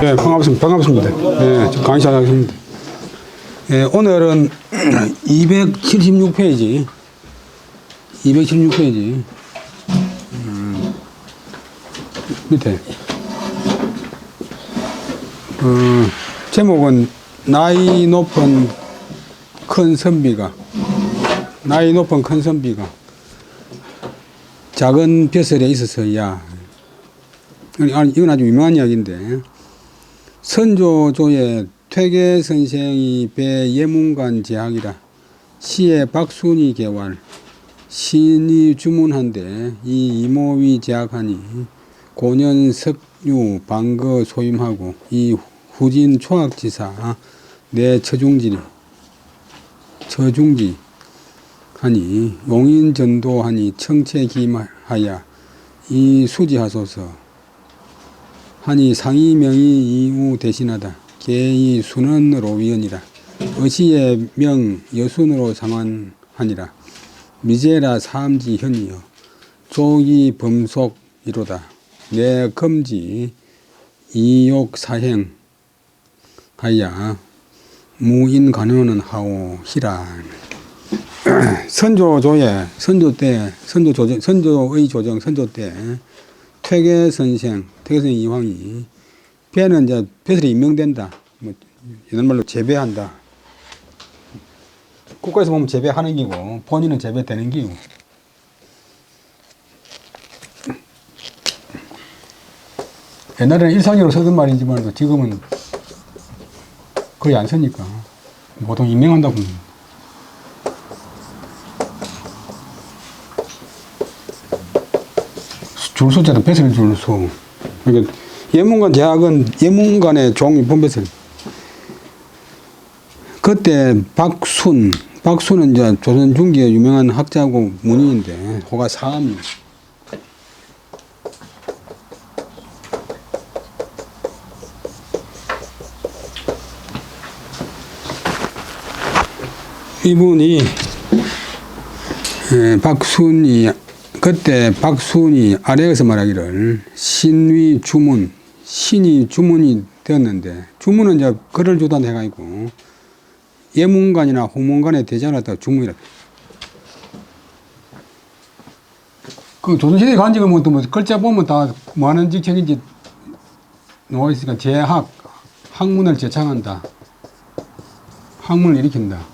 네, 반갑습니다. 네, 좀 강의 시작하겠습니다. 네, 오늘은 276페이지. 밑에. 제목은 나이 높은 큰 선비가 작은 벼슬에 있어서야. 이건 아주 유명한 이야기인데, 선조조의 퇴계 선생이 배 예문관 제학이라 시의 박순이 개왈 신이 주문한데 이 이모위 제학하니 고년 석유 방거 소임하고 이 후진 초학지사 내 처중지 하니 용인 전도하니 청체 기하야 이 수지하소서 하니 상이명이 이우 대신하다 개이 순언으로 위언이라 의시의 명 여순으로 상환하니라 미제라 사암지 현이여 조기 범속이로다 내 금지 이욕 사행 하야 무인 간호는 하오히라. 선조 때 퇴계 선생 이황이 배는 이제 벼슬이 임명된다. 뭐 옛날 말로 재배한다. 국가에서 보면 재배하는 기고 본인은 재배되는 기고. 옛날에는 일상적으로 쓰던 말이지만 지금은 거의 안 쓰니까 보통 임명한다고 합니다. 줄소자도 벼슬 줄소. 그러니까 예문관 제학은 예문관의 종이 본벼슬. 그때 박순은 이제 조선 중기의 유명한 학자고 문인인데 호가 사암이. 이분이 그때 박순이 아래에서 말하기를 신위 주문, 신이 주문이 되었는데, 주문은 이제 글을 주단 해가지고 예문관이나 홍문관에 대장을 갖다가 주문이라. 그 조선시대 관직을 뭐 글자 보면 다 뭐 하는 직책인지 나와 있으니까 제학, 학문을 제창한다. 학문을 일으킨다.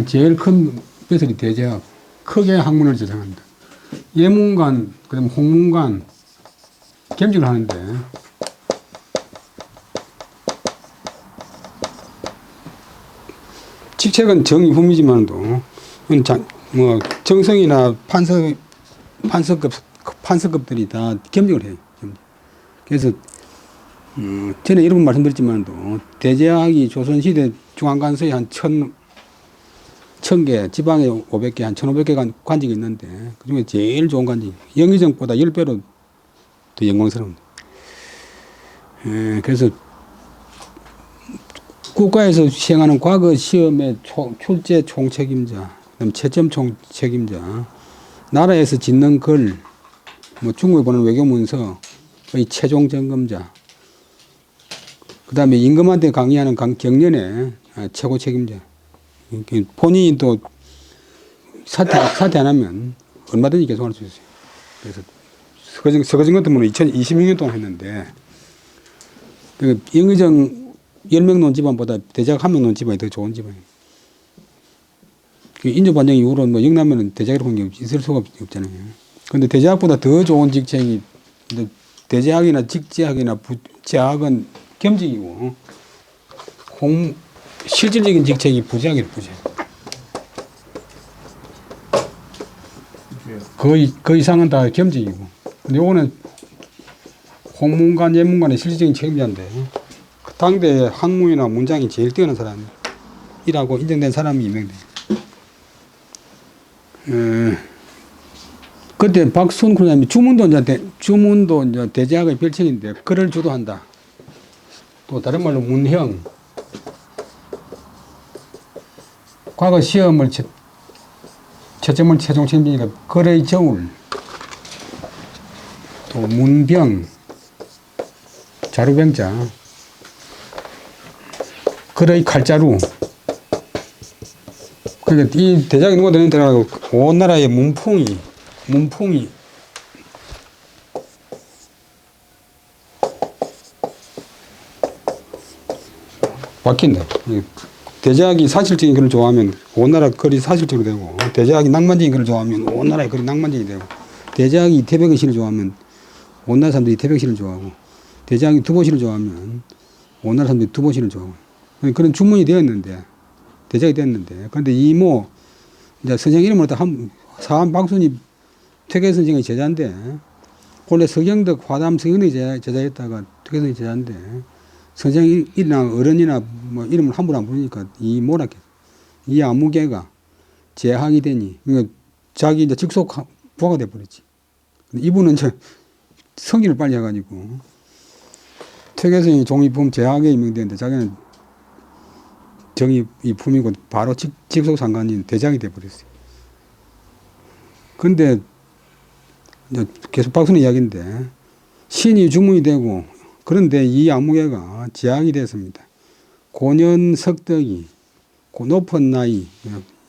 제일 큰 벼슬이 대제학, 크게 학문을 제창한다. 예문관, 그 다음에 홍문관, 겸직을 하는데, 직책은 정이품이지만도, 뭐, 정성이나 판서급들이 다 겸직을 해요. 그래서, 전에 여러 번 말씀드렸지만도, 대제학이 조선시대 중앙관서에 한 1000개, 지방에 500개, 한 1500개 관직이 있는데, 그 중에 제일 좋은 관직, 영의정보다 10배로 더 영광스러운. 그래서, 국가에서 시행하는 과거 시험의 출제 총책임자, 그다음 채점 총책임자, 나라에서 짓는 글, 뭐 중국에 보는 외교문서의 최종 점검자, 그 다음에 임금한테 강의하는 경련의 최고 책임자. 본인이 또 사퇴 안 하면 얼마든지 계속할 수 있어요. 그래서 서거진 같은 분은 2026년 동안 했는데, 영의정 10명 놓은 집안보다 대작 1명 놓은 집안이 더 좋은 집안이에요. 인조반정 이후로 뭐 영남면은 대작이라고 하는 게 있을 수가 없잖아요. 그런데 대작보다 더 좋은 직책이, 대제학이나 직제학이나 부제학은 겸직이고, 실질적인 직책이 부제학이에요, 부제학. 그 이상은 다 겸직이고. 근데 요거는 홍문관, 예문관의 실질적인 책임자인데, 당대 학문이나 문장이 제일 뛰어난 사람이라고 인정된 사람이 임명돼요. 그때 박순 군장님이 주문도 이제 대제학의 별칭인데, 글을 주도한다. 또 다른 말로 문형. 과거 시험을 채점을 최종 책임지니까 글의 저울, 또 문병, 자루병자, 그의 칼자루. 그러니까 이 대작이 누가 되는 데라고 온 나라의 문풍이 바뀐다. 대작이 사실적인 글을 좋아하면 온 나라 글이 사실적으로 되고, 대작이 낭만적인 글을 좋아하면 온 나라의 글이 낭만적이 되고, 대작이 이태백의 시를 좋아하면 온 나라 사람들이 이태백 시를 좋아하고, 대작이 두보시를 좋아하면 온 나라 사람들이 두보시를 좋아하고, 그런 주문이 되었는데, 대작이 됐는데, 그런데 이모 이제 선생 이름으로 사암 박순이 퇴계 선생의 제자인데, 본래 서경덕 화담 서경덕의 제자였다가 퇴계 선생의 제자인데, 선생이나 어른이나 뭐 이름을 함부로 안 부르니까 이모라 이 아무개가 제학이 되니, 그러니까 자기 이제 직속 부하가 돼버렸지. 이분은 이제 성의를 빨리 해가지고 퇴계 선생이 종이품 제학에 임명되는데 자기는 정이 품이고 바로 직속 상관인 대장이 돼버렸어요. 근데 계속 박순의 이야기인데 신이 주문이 되고, 그런데 이 아무개가 제약이 됐습니다. 고년 석덕이 높은 나이,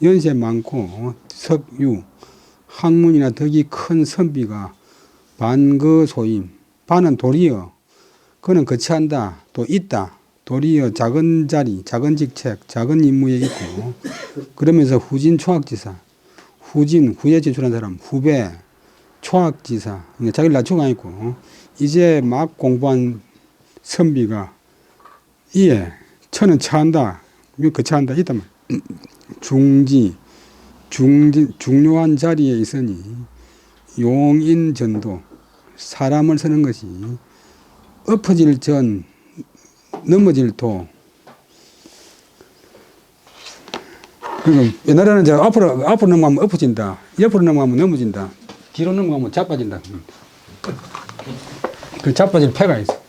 연세 많고 석유, 학문이나 덕이 큰 선비가 반그 소임, 반은 도리어, 그는 거치한다, 또 있다, 도리어 작은 자리, 작은 직책, 작은 임무에 있고, 그러면서 후진 초학지사, 후진, 후에 진출한 사람, 후배, 초학지사, 자기를 낮추고 아니고, 이제 막 공부한 선비가 이에 천은 차한다, 거치한다, 있단 말이야. 중요한 자리에 있으니 용인전도, 사람을 쓰는 것이 엎어질 전, 넘어질 도. 그러니까 옛날에는 이제 앞으로 넘어가면 엎어진다, 옆으로 넘어가면 넘어진다, 뒤로 넘어가면 자빠진다. 그 자빠질 패가 있어.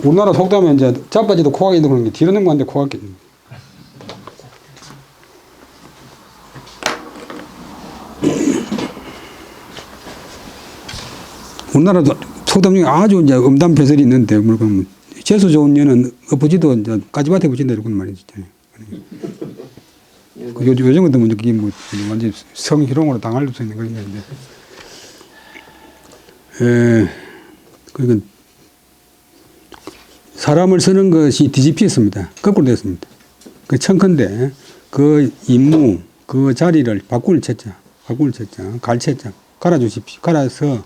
우리나라 속담에 이제 자빠지도 코가 있는 그런 게 뒤로 넘어가는데 코가 있는. 우리나라 속담 중에 아주 이제 음담 배설이 있는데, 물론 재수 좋은 년은 엎어지도 이제 까지밭에 붙인다 이런 말이지. 요즘 같은 뭐 그게 뭐 완전 성희롱으로 당할 수 있는 그런 건데. 그러니까 사람을 쓰는 것이 뒤집혔습니다. 거꾸로 됐습니다. 그 청컨대 그 임무, 그 자리를 바꿀 채자, 갈채자, 갈아주십시오. 갈아서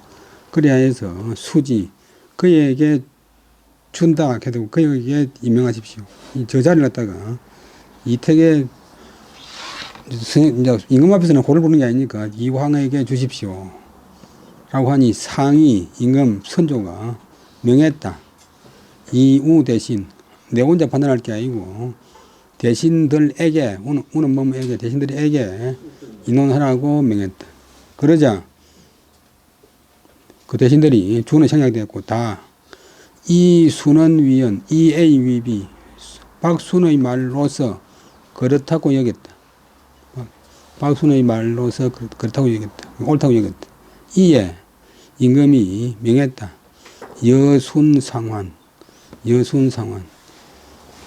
그래야 해서 수지, 그에게 준다 해도 그에게 임명하십시오. 저 자리를 갖다가 이택에 임금 앞에서는 고를 부르는 게 아니니까 이황에게 주십시오 라고 하니 상이 임금 선조가 명했다. 이우 대신 내 혼자 판단할 게 아니고 대신들에게, 우는 몸에게, 대신들에게 인원하라고 명했다. 그러자 그 대신들이 주는 청약되었고, 다 이순원위원, 이A위B, 박순의 말로서 그렇다고 여겼다. 박순의 말로서 그렇다고 여겼다. 옳다고 여겼다. 이에 임금이 명했다. 여순상환.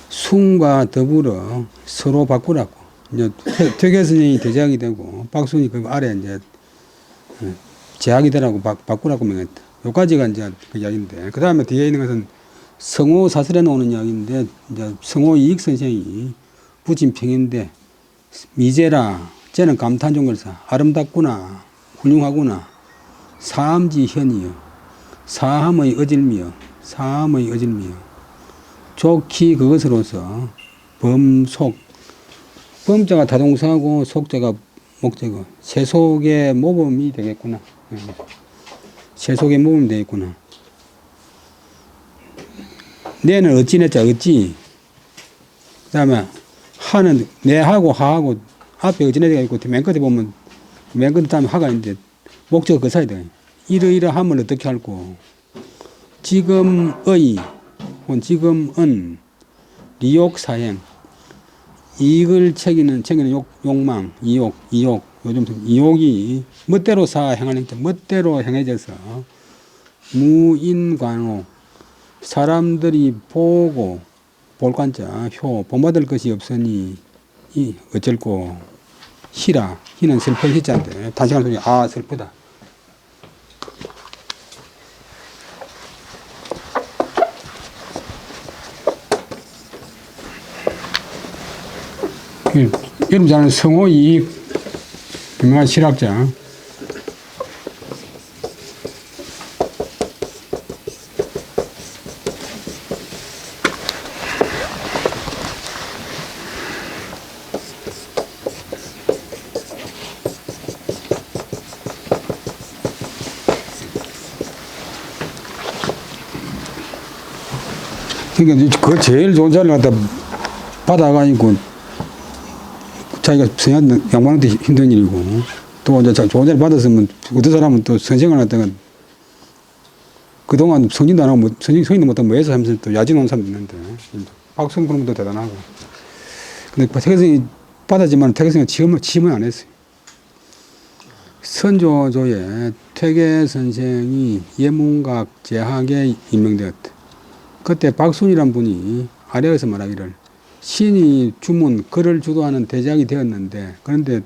순과 더불어 서로 바꾸라고. 이제 퇴계 선생이 대장이 되고 박순이 그 아래 이제 제약이 되라고 바꾸라고 명했다. 여기까지가 이제 그 이야기인데, 그 다음에 뒤에 있는 것은 성호 사설에 나오는 이야기인데, 이제 성호 이익 선생이 부친 평인데, 미제라, 쟤는 감탄 종걸사, 아름답구나, 훌륭하구나, 사암지현이여, 사함의 어질미여, 좋기 그것으로서 범속, 범자가 타동사고 속자가 목적어, 세속의 모범이 되겠구나. 세속의 모범이 되겠구나. 내는 어찌 냈자, 어찌. 그 다음에 하는 내하고 하하고 앞에 어찌 냈자가 있고, 맨 끝에 보면 맨 끝에 다음에 하가 있는데 목적어 그 사이다. 이러이러함을 어떻게 할고, 지금의 혹은 지금은 리욕사행, 이익을 챙기는 욕망, 이욕, 요즘 이욕이 멋대로 행하는 멋대로 행해져서 무인관호, 사람들이 보고 볼관자 효 본받을 것이 없으니 이 어쩔고 희라 희는 슬픈 희자인데 단식한 소리 아 슬프다. 여러분 잘 아는 성호이 유명한 실학자. 그러니까 그 제일 좋은 자리를 갖다 받아가지고 자기가 성향 양반한테 힘든 일이고 또 이제 좋은 자리 받았으면 어떤 사람은 또 선생을 하다가 그동안 성진도 안 하고 뭐 성인도 못하고 뭐 해서 하면서 또 야진 온 사람도 있는데 박수영 그런 것도 대단하고 근데 태계성이 받았지만 태계성이 취임은 안 했어요. 선조조에 태계 선생이 예문각 제학에 임명되었다. 그때 박순이란 분이 아래에서 말하기를 신이 주문 글을 주도하는 대제학이 되었는데 그런데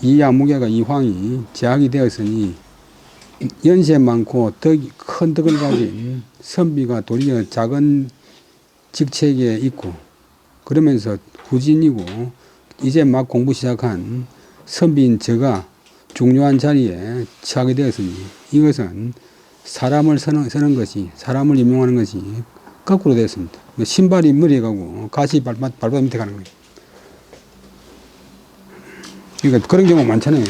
이 아무개가 이황이 제학이 되었으니 연세 많고 큰 덕을 가진 선비가 도리어 작은 직책에 있고 그러면서 후진이고 이제 막 공부 시작한 선비인 저가 중요한 자리에 처하게 되었으니 이것은 사람을 서는 것이 사람을 임용하는 것이 거꾸로 되었습니다. 신발이 머리에 가고 가시 발바닥 밑에 가는 거예요. 그러니까 그런 경우 많잖아요.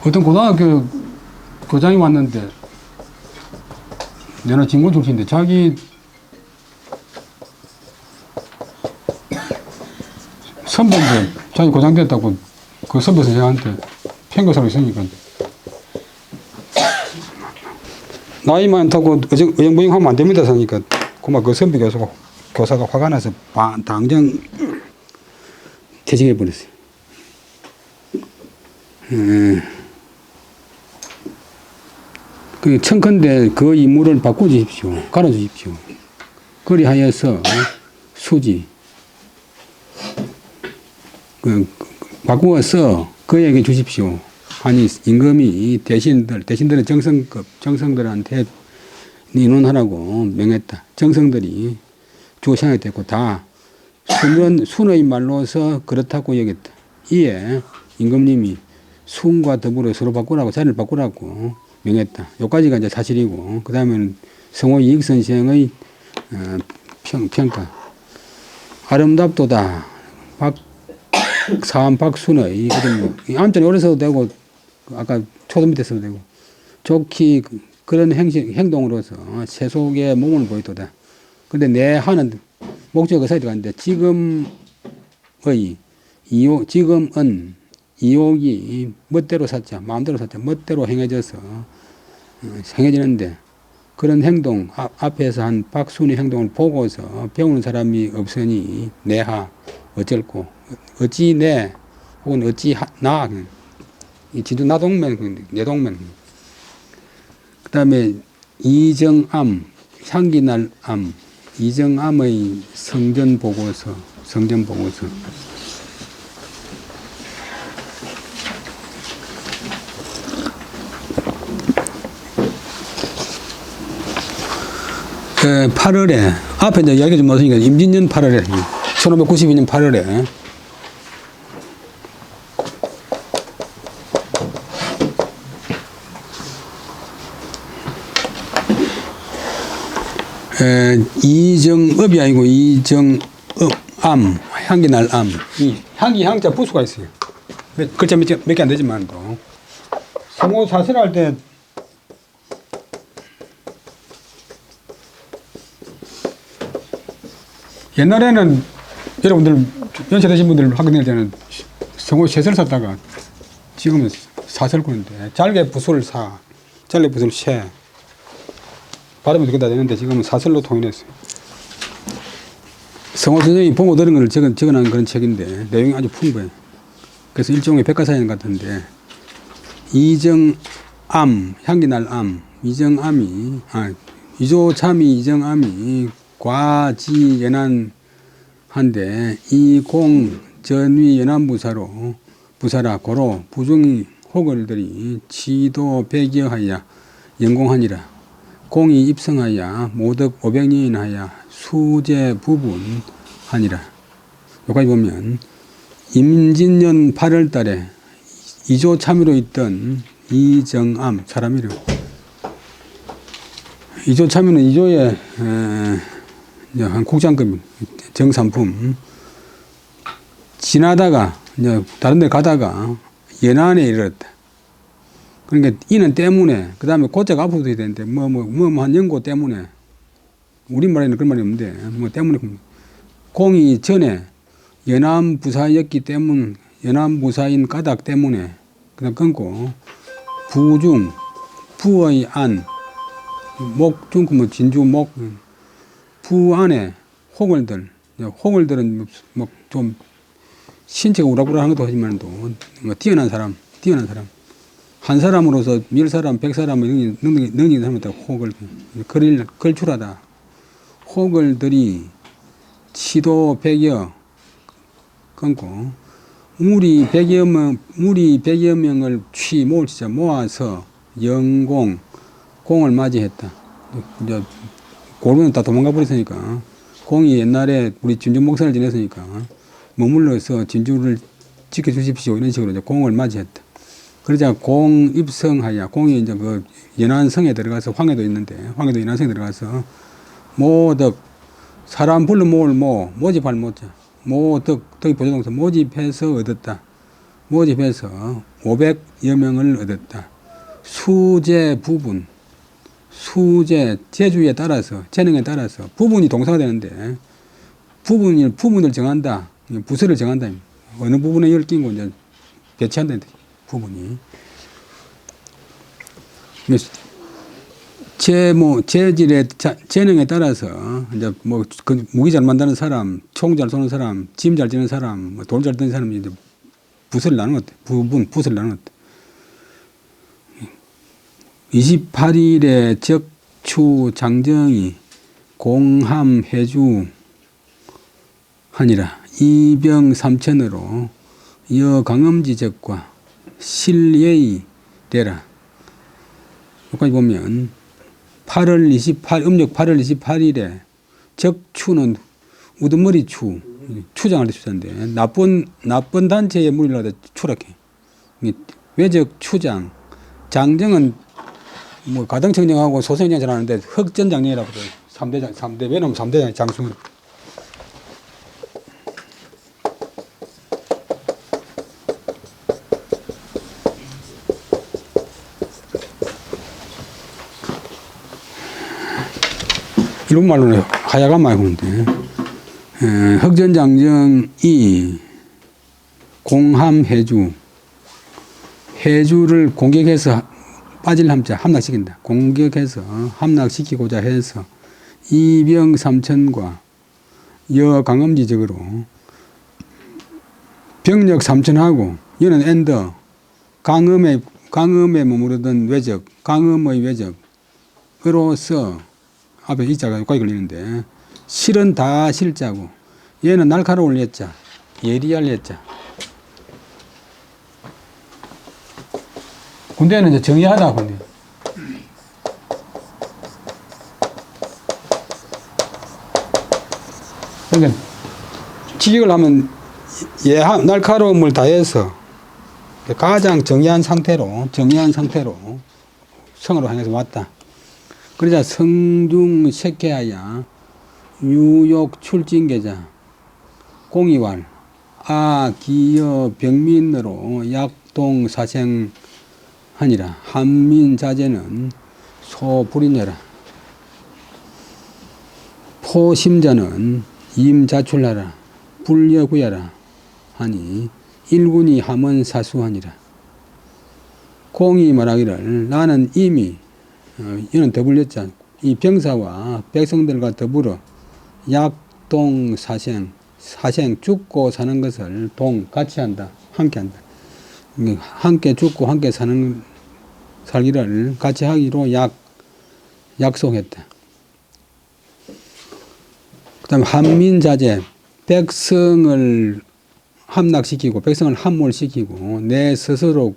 어떤 고등학교 교장이 왔는데 내가 진고 출신인데 자기 선배인데 자기 고장 됐다고 그 선배 선생한테 평가사로 있으니까 나이 많다고 의정부행하면 안 됩니다. 하니까 그만 그 선배 교사가 화가 나서 당장 퇴직해 버렸어요. 그 청컨대 그 임무를 바꿔주십시오. 갈아주십시오. 그리하여서 수지 바꾸어서 그에게 주십시오. 아니 임금이 대신들의 정성들한테 의논하라고 명했다. 정성들이 주상이 됐고 다 순의 말로서 그렇다고 여겼다. 이에 임금님이 순과 더불어 서로 바꾸라고 자리를 바꾸라고 명했다. 여기까지가 이제 사실이고 그 다음에는 성호 이익 선생의 평가. 아름답도다. 사암 박순의 암전이 오래 써도 되고 아까 초도 밑에 써도 되고 좋기 그런 행동으로서 세속의 몸을 보이도다. 근데 내 하는 목적이 그 사이에 들어갔는데 지금은 이욕이 멋대로 샀자 마음대로 샀자 멋대로 행해지는데 그런 행동 앞에서 한 박순의 행동을 보고서 배우는 사람이 없으니 내하 어쩔고 어찌 내 혹은 어찌 나 이 진주 나동면 내동면 그 다음에 이정암 향기날암 이정암의 성전 보고서 그 8월에 앞에 이제 이야기 좀 나왔으니까 임진년 8월에 1592년 8월에 이정업이 아니고 이정업암 향기날암 이 향기 향자 부수가 있어요. 글자 몇 개 안 되지만 또 성호 사설할 때 옛날에는 여러분들 연세 되신 분들 학교 다닐 때는 성호 셋을 썼다가 지금은 사설구인데 잘게 부수를 잘게 부수를 세 발음이 그렇게 다 되는데 지금은 사설로 통일했어요. 성호 선생님이 보고 들은 걸 적어놓은 그런 책인데 내용이 아주 풍부해요. 그래서 일종의 백과사전 같은데 이정암, 향기날암 이정암이 이조참이 이정암이 과지 연한한데 이공 전위 연한부사라 고로 부중이 호걸들이 지도 백여하여 연공하니라. 공이 입성하여 모덕 500년하여 수제 부분하니라. 여기까지 보면 임진년 8월 달에 이조 참의로 있던 이정암 사람이래요. 이조 참의는 이조의 한 국장급 정삼품. 지나다가 다른 데 가다가 연안에 이르렀다. 그러니까 이는 때문에 그 다음에 고자가 앞으로 돼야 되는데 한 연고 때문에 우리말에는 그런 말이 없는데 뭐 때문에 공이 전에 연안부사였기 때문 연안부사인 까닭 때문에 그다음 끊고 부중 부의 안 목중 뭐 진주 목 부 안에 호걸들은 뭐 좀 신체가 우락부락한 것도 하지만 또 뭐 뛰어난 사람 한 사람으로서 10사람 100사람 능력이 사람한테 호걸 걸출하다. 호걸들이 치도 100여 끊고 무리 100여 명을 모아서 영공 공을 맞이했다. 이제 골고는 다 도망가 버렸으니까 공이 옛날에 우리 진주 목사를 지냈으니까 머물러서 진주를 지켜주십시오 이런 식으로 이제 공을 맞이했다. 그러자 공 입성하여 공이 이제 그 연안성에 들어가서 황해도 있는데 황해도 연안성에 들어가서 모덕 사람 불러 모을 모집할 모자 모덕이 보조동사 모집해서 얻었다. 모집해서 500여 명을 얻었다. 수제 부분 수제 제주에 따라서 재능에 따라서 부분이 동사가 되는데 부분을 정한다. 부서를 정한다. 어느 부분에 얽힌 이제 배치한다. 부분이 재질의 재능에 따라서 이제 그 무기 잘 만드는 사람, 총 잘 쏘는 사람, 짐 잘 지는 사람, 돌 잘 드는 사람이 이제 부서를 나누었다. 부서를 나누었다. 28일에 적추 장정이 공함 해주 하니라. 이병 삼천으로 여강엄지적과 실예의 되라. 여기까지 보면 음력 8월 28일에 적추는 우두머리 추장할 때 추자인데 나쁜 단체의 무리를 추락해. 외적 추장 장정은 뭐 가등청정하고 소생장 잘하는데 흑전장령이라고 그래요. 3대 외놈 3대 장수. 일본 말로는 하야가 많이 보는데 흑전장정이 공함해주 해주를 공격해서 빠질 함자 함락시킨다. 공격해서 함락시키고자 해서 이병 삼천과 여강엄지적으로 병력 삼천하고 여는 엔더 강음에 머무르던 외적 강음의 외적으로서 앞에 이자가 여기까지 걸리는데 실은 다 실자고 얘는 날카로울 예자 예리할 예자. 군대는 이제 정의하다 군대. 그러니까 직역을 하면 날카로움을 다해서 가장 정의한 상태로 성으로 향해서 왔다. 그러자 성중 색해하여 유욕 출진계자 공이왈 기여 병민으로 약동 사생 하니라. 한민자제는 소불인여라. 포심자는 임자출하라. 불여구야라 하니 일군이 함은 사수하니라. 공이 말하기를 나는 이미 이는 더불렸자 이 병사와 백성들과 더불어 약동 사생 죽고 사는 것을 같이 한다. 함께 한다. 함께 죽고 함께 살기를 같이 하기로 약속했다. 그 다음에 한민자재, 백성을 함락시키고 백성을 함몰시키고 내 스스로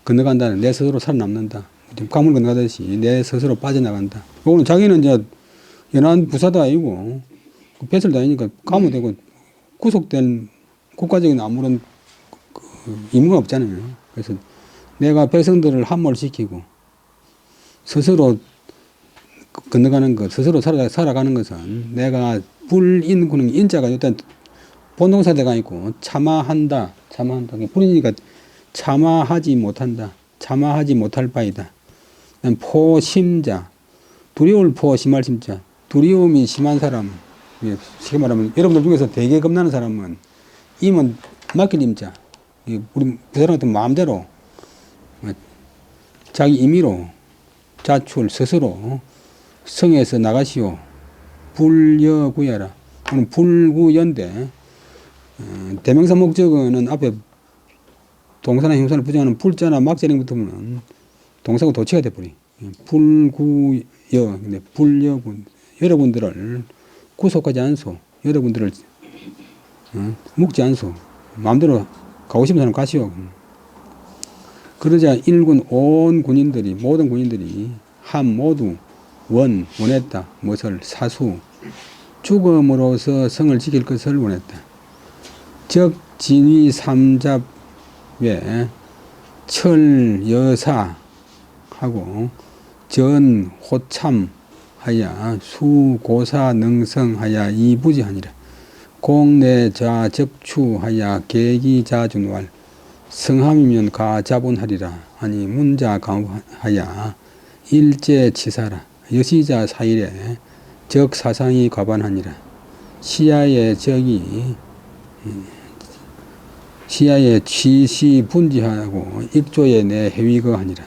건너간다는, 내 스스로 살아남는다. 강물 건너가듯이 내 스스로 빠져나간다. 요거는 자기는 이제 연안 부사도 아니고 배설도 아니니까 가면 되고 구속된 국가적인 아무런 의무가 없잖아요. 그래서 내가 백성들을 함몰시키고 스스로 건너가는 것, 스스로 살아가는 것은 내가 불인구는 인자가 일단 본동사대가 있고 참아한다. 불인이니까 참아하지 못한다. 참아하지 못할 바이다. 포심자, 두려울 포 심할 심자. 두려움이 심한 사람, 쉽게 말하면 여러분들 중에서 되게 겁나는 사람은 임은 맡길 임자. 우리 그 사람 같은 마음대로 자기 임의로 자출 스스로 성에서 나가시오. 불여구야라. 오늘 불구연대 대명사 목적어는 앞에 동사나 형사를 부정하는 불자나 막자링 붙으면 동사가 도치가 돼버리. 불구여, 근데 불여구, 여러분들을 구속하지 않소. 여러분들을 묶지 않소. 마음대로 가고 싶은 사람 가시오. 그러자 일군 온 군인들이, 모든 군인들이 함 모두 원했다. 무엇을? 사수. 죽음으로써 성을 지킬 것을 원했다. 적 진위 삼잡 외 철여사하고 전 호참하야 수고사 능성하야 이부지하니라. 공내자 적추하야 계기자준왈 성함이면 가자본하리라. 아니 문자 가하야 일제치사라. 여시자 사일에 적사상이 과반하니라. 시야의 적이 시야의 취시 분지하고 익조의 내 해위거 하니라.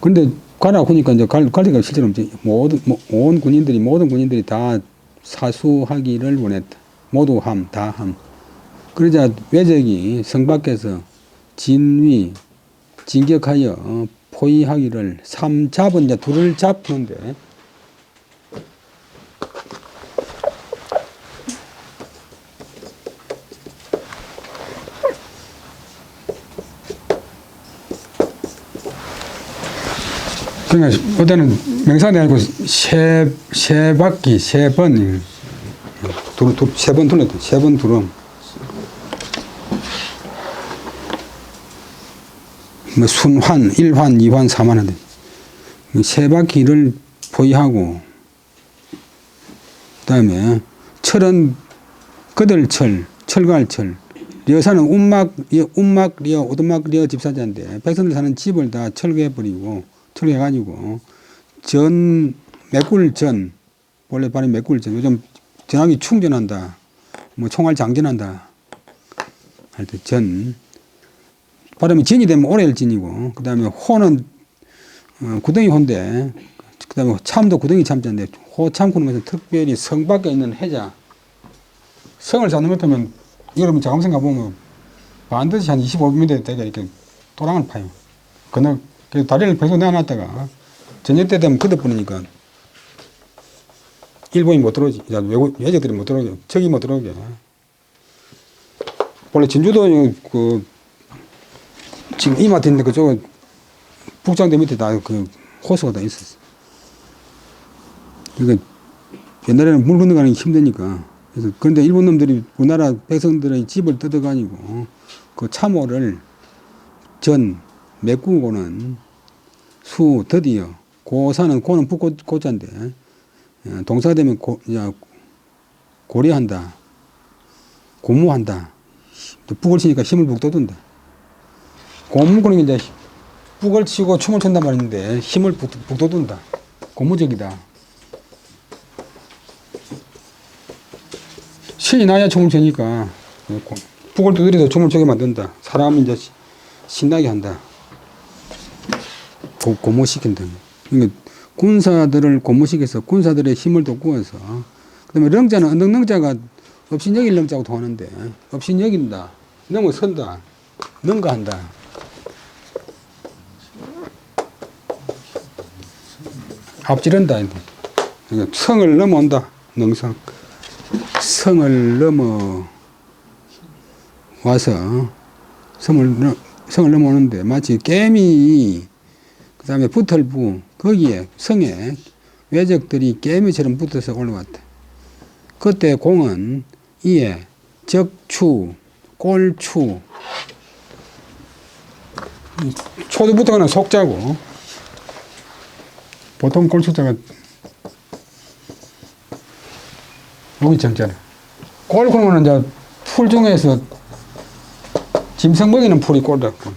근데 가라고 하니까 이제 갈 데가 실제로 없지. 모든 군인들이 다 사수하기를 원했다. 모두 함, 다 함. 그러자 외적이 성 밖에서 진위, 진격하여 포위하기를 삼잡은 이제 둘을 잡는데 그러니까 그때는 명사대 아니고 세 바퀴 세 번 둘렀다. 세 번 두름. 뭐 순환, 1환, 2환, 3환 하는데 세 바퀴를 포위하고 그다음에 철은 거들철, 철갈철, 려사는 운막리어, 오두막리어 집사자인데 백성들 사는 집을 다 철거해버리고 철거해가지고 메꿀전, 원래 발음 메꿀전, 요즘 전화기 충전한다, 뭐 총알 장전한다 할 때 전, 발음이 전이 되면 오래일 진이고, 그 다음에 호는 구덩이 호인데, 그 다음에 참도 구덩이 참자인데, 호 참고는 것은 특별히 성 밖에 있는 해자, 성을 잡는 것 하면 여러분 자감성 가보면 반드시 한 25m 되게 이렇게 도랑을 파요. 그날 다리를 펴서 내놨다가 저녁 때 되면 걷어버리니까 일본이 못 들어오지. 외적들이 못 들어오게. 적이 못 들어오게. 원래 진주도 지금 이마트 있는데 그쪽 북장대 밑에 다 호수가 다 있었어. 그러니까 옛날에는 물 건너가는 게 힘드니까. 그래서 그런데 일본 놈들이 우리나라 백성들의 집을 뜯어가지고 그 참호를 메꾸고는 드디어 고사는 고는 북고자인데 동사가 되면 고려한다, 고무한다. 북을 치니까 힘을 북돋운다. 고무고는 이제 북을 치고 춤을 춘단 말인데 힘을 북돋운다. 고무적이다. 신이 나야 춤을 추니까 북을 두드려서 춤을 추게 만든다. 사람을 이제 신나게 한다. 고무시킨다. 그러니까 군사들을 고무시켜서 군사들의 힘을 돋구어서, 그 다음에 렁자는 언덕렁자가 업신여길 렁자고 통하는데, 업신여긴다, 넘어선다, 능가한다. 앞지른다. 그러니까 성을 넘어온다. 능성. 성을 넘어와서 성을 넘어오는데 마치 개미 그 다음에 붙을부 거기에 성에 외적들이 개미처럼 붙어서 올라왔다. 그때 공은 이에 적추, 꼴추, 초두부터 그냥 속자고 보통 꼴추자가 여기 정자라. 꼴 그러면 이제 풀 중에서 짐승 먹이는 풀이 꼴이라고.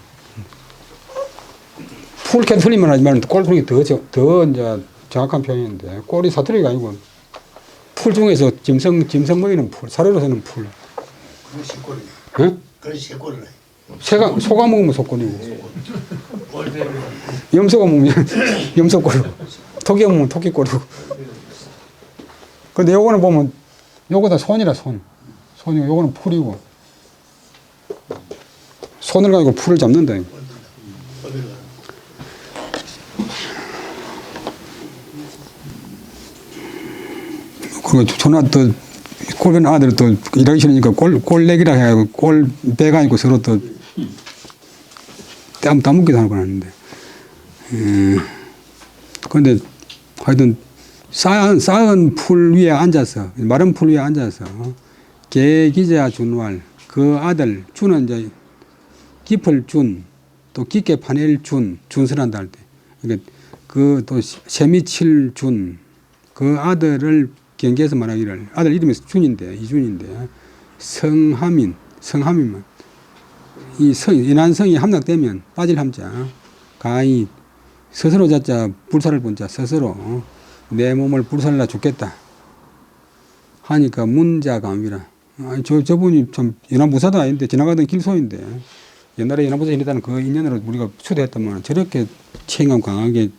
풀 캐 틀리면 하지 말면 꼴 그런 게 더 이제 정확한 표현인데 꼴이 사투리가 아니고 풀 중에서 짐승 먹이는 풀, 사료로서는 풀. 그건 새꼴이네. 응? 그건 새꼴이네. 소가 먹으면 소꼴이고 염소가 먹으면 염소꼴이고 토끼가 먹으면 토끼꼴이고. 근데 요거는 보면 요거 다 손이라 손. 손이고 요거는 풀이고 손을 가지고 풀을 잡는다. 그리고 전화 또 꼴변 아들 또 일하기 싫으니까 꼴내기라 해가지고 꼴배가 있고 서로 또 따먹기도 하고 하는데. 그런데 하여튼 쌓은 풀 위에 앉아서 마른 풀 위에 앉아서 개기자 준왈 그 아들 준은 이제 깊을 준 또 깊게 파낼 준설한다 할 때 그러니까 그 또 세미칠 준 그 아들을 경계해서 말하기를 아들 이름이 준인데 이준인데 성함이면 이 인한성이 함락되면 빠질 함자 가히 스스로 자자 불살을 본자 스스로 내 몸을 불살라 죽겠다 하니까 문자감이라. 저분이 참 연안부사도 아닌데 지나가던 길소인데 옛날에 연안부사 일했다는 그 인연으로 우리가 초대했다면 저렇게 책임감 강하게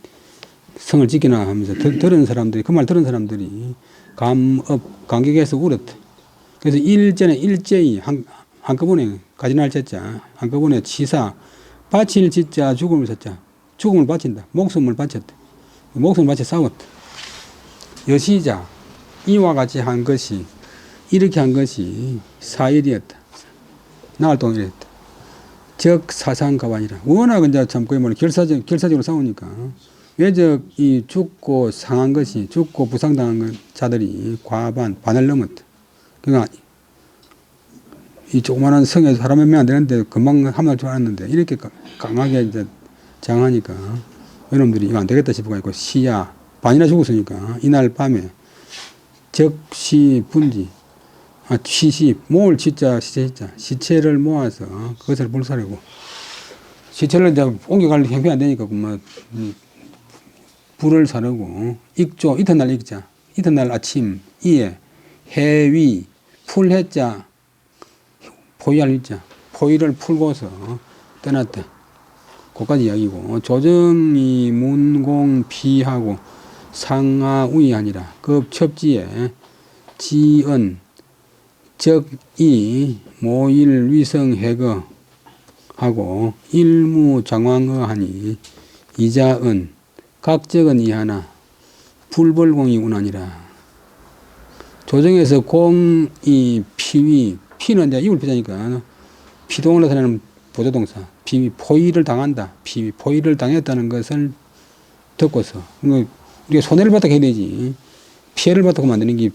성을 지키나 하면서 들은 사람들이 그 말 들은 사람들이 감격해서 울었다. 그래서 일전에 일제히 한꺼번에 가지날 제자 한꺼번에 치사 바칠 짓자 죽음을 섰자 죽음을 바친다. 목숨을 바쳤다. 목숨을 바쳐 싸웠다. 여시자 이와 같이 한 것이 이렇게 한 것이 사일이었다. 나흘 동안 이랬다. 적 사상가반이라. 워낙 이제 참 거의 뭐 결사적으로 싸우니까 외적이 죽고 상한 것이 죽고 부상당한 자들이 반을 넘었다. 그러니까 이 조그마한 성에 사람 몇 명 안 되는데 금방 함날 줄 알았는데 이렇게 강하게 이제 장하니까 여러분들이 이거 안 되겠다 싶어가지고 시야 반이나 죽었으니까 이날 밤에 적시 분지 시시 모을 시자 시체를 모아서 그것을 불사르고 시체를 이제 옮겨갈 형편이 안 되니까 그만 불을 사르고 익조 이튿날 익자 이튿날 아침 이에 해위 풀해자 포위할 일자 포위를 풀고서 떠났다. 그까지 이야기고 조정이 문공 피하고 상하우이 아니라 급첩지에 지은 적이 모일 위성해거 하고 일무장왕어 하니 이자은 각적은 이하나 불벌공이 운하니라. 조정에서 공이 피위 피는 이제 입을 피자니까 피동을 나타내는 보조동사 피위 포위를 당한다. 피위 포위를 당했다는 것을 듣고서 우리가 손해를 봤다 해야 되지 피해를 봤다고 만드는 게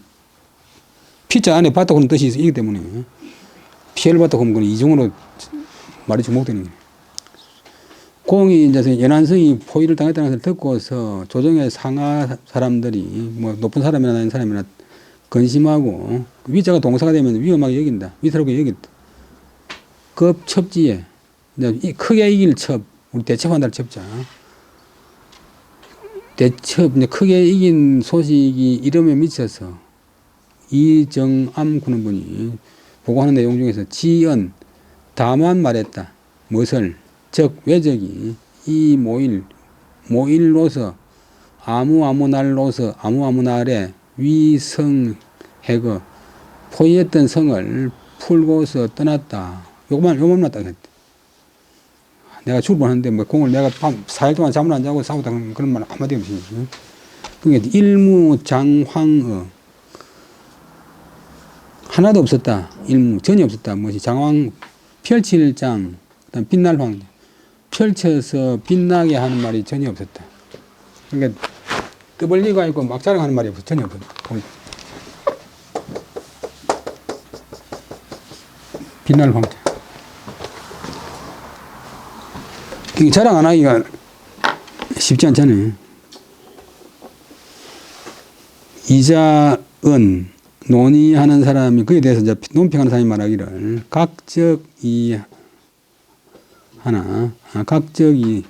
피자 안에 봤다고 하는 뜻이 있기 때문에 피해를 봤다고 하면 그건 이중으로 말이 주목되는 거예요. 공이 이제 연안성이 포위를 당했다는 것을 듣고서 조정의 상하 사람들이 뭐 높은 사람이나 낮은 사람이나 근심하고 위자가 동사가 되면 위험하게 여긴다. 위태롭게 여긴다. 급첩지에 이제 크게 이길 첩 우리 대첩한다를 첩자 대첩 이제 크게 이긴 소식이 이름에 미쳐서 이정암 구는 분이 보고하는 내용 중에서 지연 다만 말했다. 무엇을 즉 외적이 이 모일로서 아무 날로서 아무 날에 위성해거 포위했던 성을 풀고서 떠났다. 요만 났다 했다. 내가 출근하는데 뭐 공을 내가 밤 4일 동안 잠을 안 자고 싸우다 그런 말 한마디 없이 그게 일무장황어 하나도 없었다. 일무 전혀 없었다. 무엇이 장황 펼칠장 그다음 빛날 황 펼쳐서 빛나게 하는 말이 전혀 없었다. 그러니까 떠벌리가 있고 막 자랑하는 말이 전혀 없었다. 빛날 황 자랑 안 하기가 쉽지 않잖아요. 이자은 논의하는 사람이 그에 대해서 이제 논평하는 사람이 말하기를 각적이 하나 각적이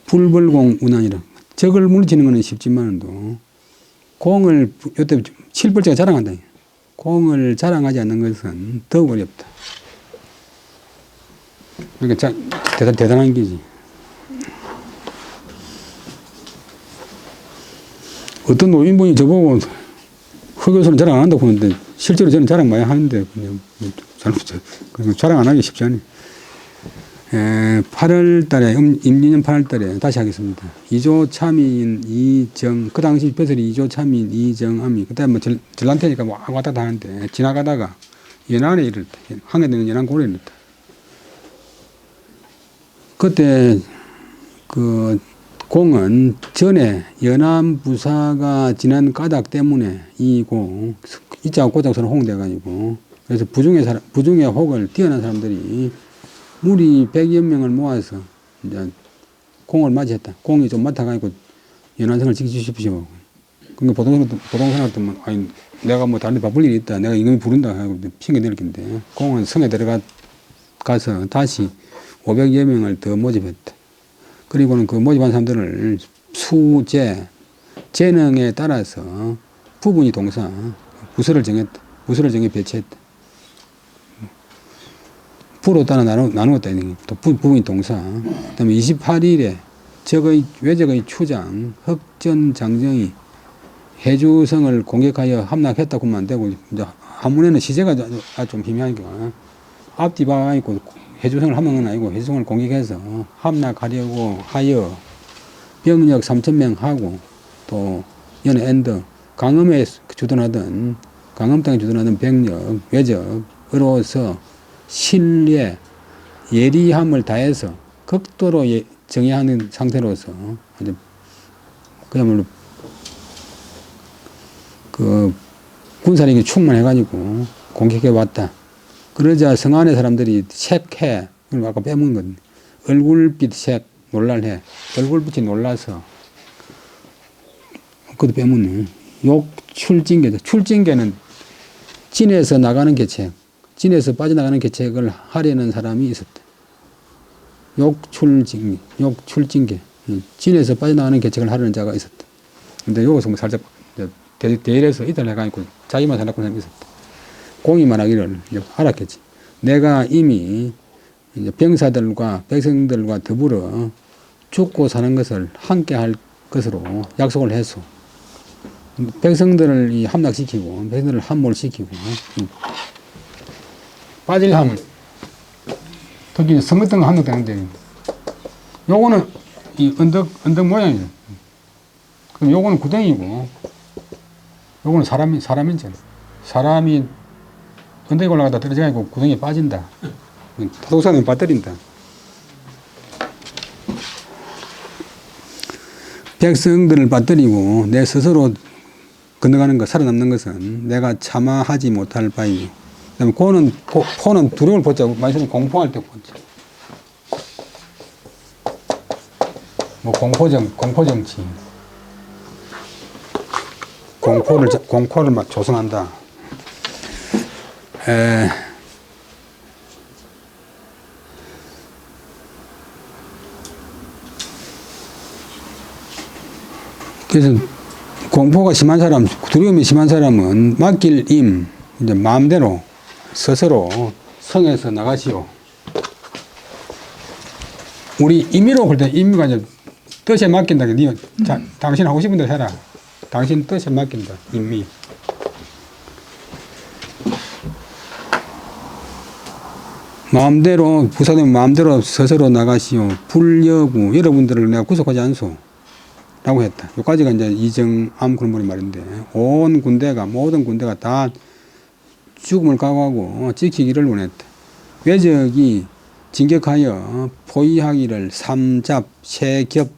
불벌공 운한이라 적을 물리치는 것은 쉽지만도 공을 요때 칠벌자가 자랑한다. 공을 자랑하지 않는 것은 더욱 어렵다. 그러니까 대단한 게지. 어떤 노인분이 저보고 흑요소는 자랑 안 한다고 하는데 실제로 저는 자랑 많이 하는데 그냥 자랑 안 하기 쉽지 않아요. 8월 달에 임진년 8월 달에 다시 하겠습니다. 이조 참인 이정 그 당시 벼슬이 이조 참인 이정암이 그때 뭐 전란태니까 뭐 왔다 갔다 하는데 지나가다가 연안에 이르렀다. 항해되는 연안 고려에 이르렀다. 그때 그 공은 전에 연안 부사가 지난 까닭 때문에 이고 이자하고 고자가 서로 홍대가지고 그래서 부중의 혹을 뛰어난 사람들이 무리 100여 명을 모아서 이제 공을 맞이했다. 공이 좀 맡아가지고 연안성을 지켜주십시오. 그러니까 보통 사람들은 아니 내가 뭐 다른 데 바쁠 일이 있다. 내가 임금이 부른다 하고 핑계 댈 텐데 공은 성에 들어가서 다시 500여 명을 더 모집했다. 그리고는 그 모집한 사람들을 수재, 재능에 따라서 부분이 동사, 부서를 정했다. 부서를 정해 배치했다. 부로 따라 나누었다. 또 부분이 동사. 그 다음에 28일에 외적의 추장, 흑전 장정이 해주성을 공격하여 함락했다고 하면 안 되고, 이제 한문에는 시제가 좀 희미하니까 앞뒤 봐 있고 해주성을 함락은 아니고 해주성을 공격해서 함락하려고 하여 병력 3,000명 하고 또 연해 엔더 강음에 주둔하던 강음 땅에 주둔하던 병력 외적으로서 신뢰 예리함을 다해서 극도로 정의하는 상태로서 그야말로 그 군사력이 충만해가지고 공격해 왔다. 그러자 성 안의 사람들이 색해, 아까 빼먹은 건 얼굴빛 색 놀랄해. 얼굴빛이 놀라서 그것도 빼먹네. 욕출징계다. 출징계는 진에서 나가는 계책, 진에서 빠져나가는 계책을 하려는 사람이 있었다. 욕출징계. 진에서 빠져나가는 계책을 하려는 자가 있었다. 근데 여기서 뭐 살짝 대일에서 이탈 해가지고 자기만 살았고 사람이 있었다. 공이 말하기를 알았겠지. 내가 이미 이제 병사들과 백성들과 더불어 죽고 사는 것을 함께 할 것으로 약속을 해서 백성들을 함락시키고 백성들을 함몰시키고 빠질 함을 특히 성급등을 함락되는데 요거는 이 언덕 모양이죠. 그럼 요거는 구덩이고 요거는 사람인지 사람이 언덕에 올라가다 떨어져가지고 구덩이에 빠진다. 토독사는 빠뜨린다. 백성들을 빠뜨리고 내 스스로 건너가는 것, 살아남는 것은 내가 참아하지 못할 바이니. 그다음에 포는 두려움을 보자. 많이 쓰는 공포할 때 보자. 뭐 공포정치. 공포를 막 조성한다. 그래서 공포가 심한 사람, 두려움이 심한 사람은 맡길 이제 마음대로 스스로 성에서 나가시오. 우리 임의로 그럴 때 임의가 이제 뜻에 맡긴다. 당신 하고 싶은 대로 해라. 당신 뜻에 맡긴다. 임의. 마음대로 부사되면 마음대로 스스로 나가시오. 불여구 여러분들을 내가 구속하지 않소. 라고 했다. 여기까지가 이제 이정암 그런 분의 말인데, 온 군대가, 모든 군대가 다 죽음을 각오하고 지키기를 원했다. 외적이 진격하여 포위하기를 삼잡, 세겹,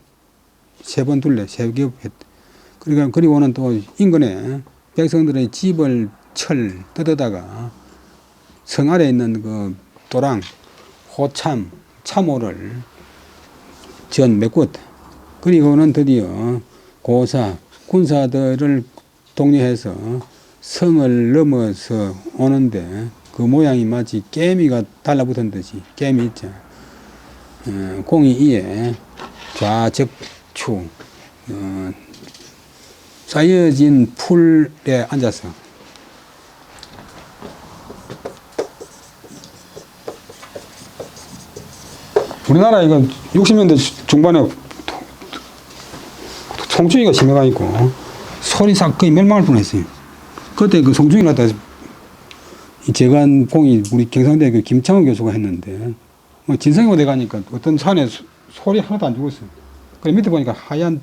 세 번 둘레, 세겹 했다. 그러니까, 그리고는 또 인근에 백성들의 집을 뜯어다가 성 아래에 있는 그 도랑, 호참, 참호를 메꿨다. 그리고는 드디어 고사, 군사들을 독려해서 성을 넘어서 오는데 그 모양이 마치 개미가 달라붙은 듯이, 개미 있죠. 공이 이에 좌적추, 쌓여진 풀에 앉아서 우리나라 이거 60년대 중반에 송충이가 심해가지고 소리 싹 거의 멸망할 뻔했어요. 그때 그 송충이 났다 이 재간공이 우리 경상대 그 김창호 교수가 했는데 뭐 진성이 오대 가니까 어떤 산에 소리 하나도 안 죽었어요. 그래 밑에 보니까 하얀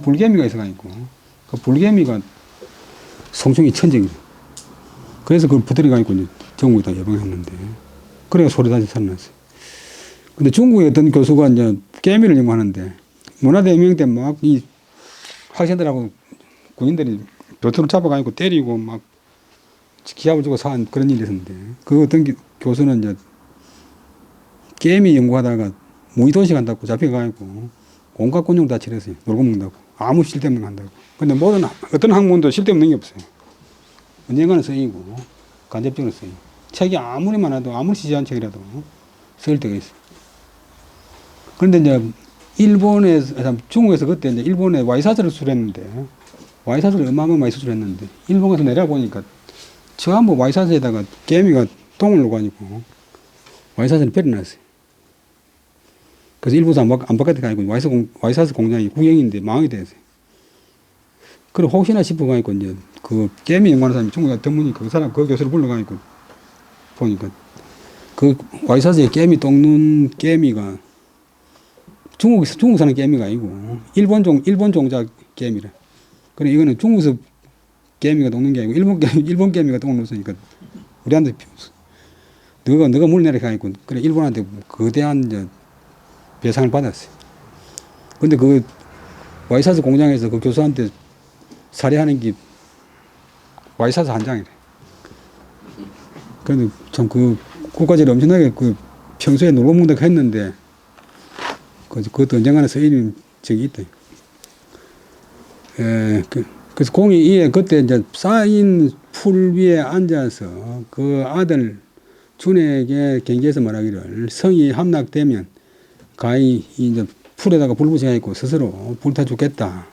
불개미가 있어가지고 그 불개미가 송충이 천적이에요. 그래서 그걸 부드러가지고 이제 전국에다 예방했는데 그래야 소리 다시 살아났어요. 근데 중국의 어떤 교수가 이제 개미를 연구하는데 문화대혁명 때 막 이 학생들하고 군인들이 벼투를 잡아가지고 때리고 막 기합을 주고 산 그런 일이 있었는데 그 어떤 교수는 이제 개미 연구하다가 무의도시 간다고 잡혀가지고 온갖 곤욕 다 치렀어요. 놀고 먹는다고. 아무 쓸데없는 거 한다고. 근데 모든 어떤 학문도 쓸데없는 게 없어요. 언젠가는 쓰이고 간접적으로 쓰이고 책이 아무리 많아도 아무리 시시한 책이라도 쓸 때가 있어요. 그런데 이제 중국에서 그때 이제 일본에 와이사스를 수출했는데 와이사스를 얼마나 많이 수출했는데 일본에서 내려보니까 전부 와이사스에다가 개미가 똥을 놓아가지고 와이사스를 버려놨어요. 그래서 일부에서 안 바깥에 가지고 와이사스 공장이 국영인데 망하게 됐어요. 그리고 혹시나 싶어가지고 이제 그 개미 연구하는 사람이 중국에 전문이 그 교수를 불러가지고 보니까 그 와이사스에 개미 똥 눈 개미가 중국 사는 개미가 아니고 일본 종자 개미라. 그래 이거는 중국에서 개미가 녹는 게 아니고 일본 개미가 똥을 놓으니까 우리한테 너가 물 내려가니까 그래 일본한테 거대한 이제 배상을 받았어요. 근데 그 와이사스 공장에서 그 교수한테 살해하는 게 와이사스 한 장이래. 그런데 참 그 국가적으로 엄청나게 그 평소에 놀고 먹는다고 했는데 그것도 언젠가는 쓰이는 적이 있다. 그래서 공이 이에 그때 이제 쌓인 풀 위에 앉아서 그 아들 준에게 경계에서 말하기를 성이 함락되면 가히 이제 풀에다가 불 붙여가지고 스스로 불타 죽겠다.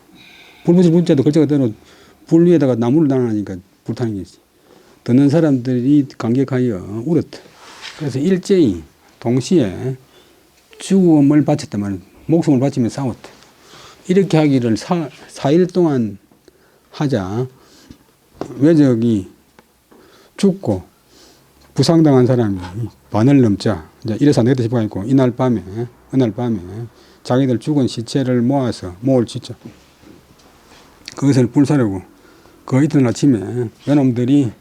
불 붙일 문자도 글자가 대로 불 위에다가 나무를 달아나니까 불타는 거지. 듣는 사람들이 감격하여 울었다. 그래서 일제히 동시에 죽음을 바쳤단 말이야. 목숨을 바치며 싸웠다. 이렇게 하기를 4일 동안 하자 외적이 죽고 부상당한 사람이 반을 넘자 이제 이래서 안 되겠다 싶어가지고 어느 날 밤에 자기들 죽은 시체를 모을 짓자 그것을 불사르고 그 이튿날 아침에 요놈들이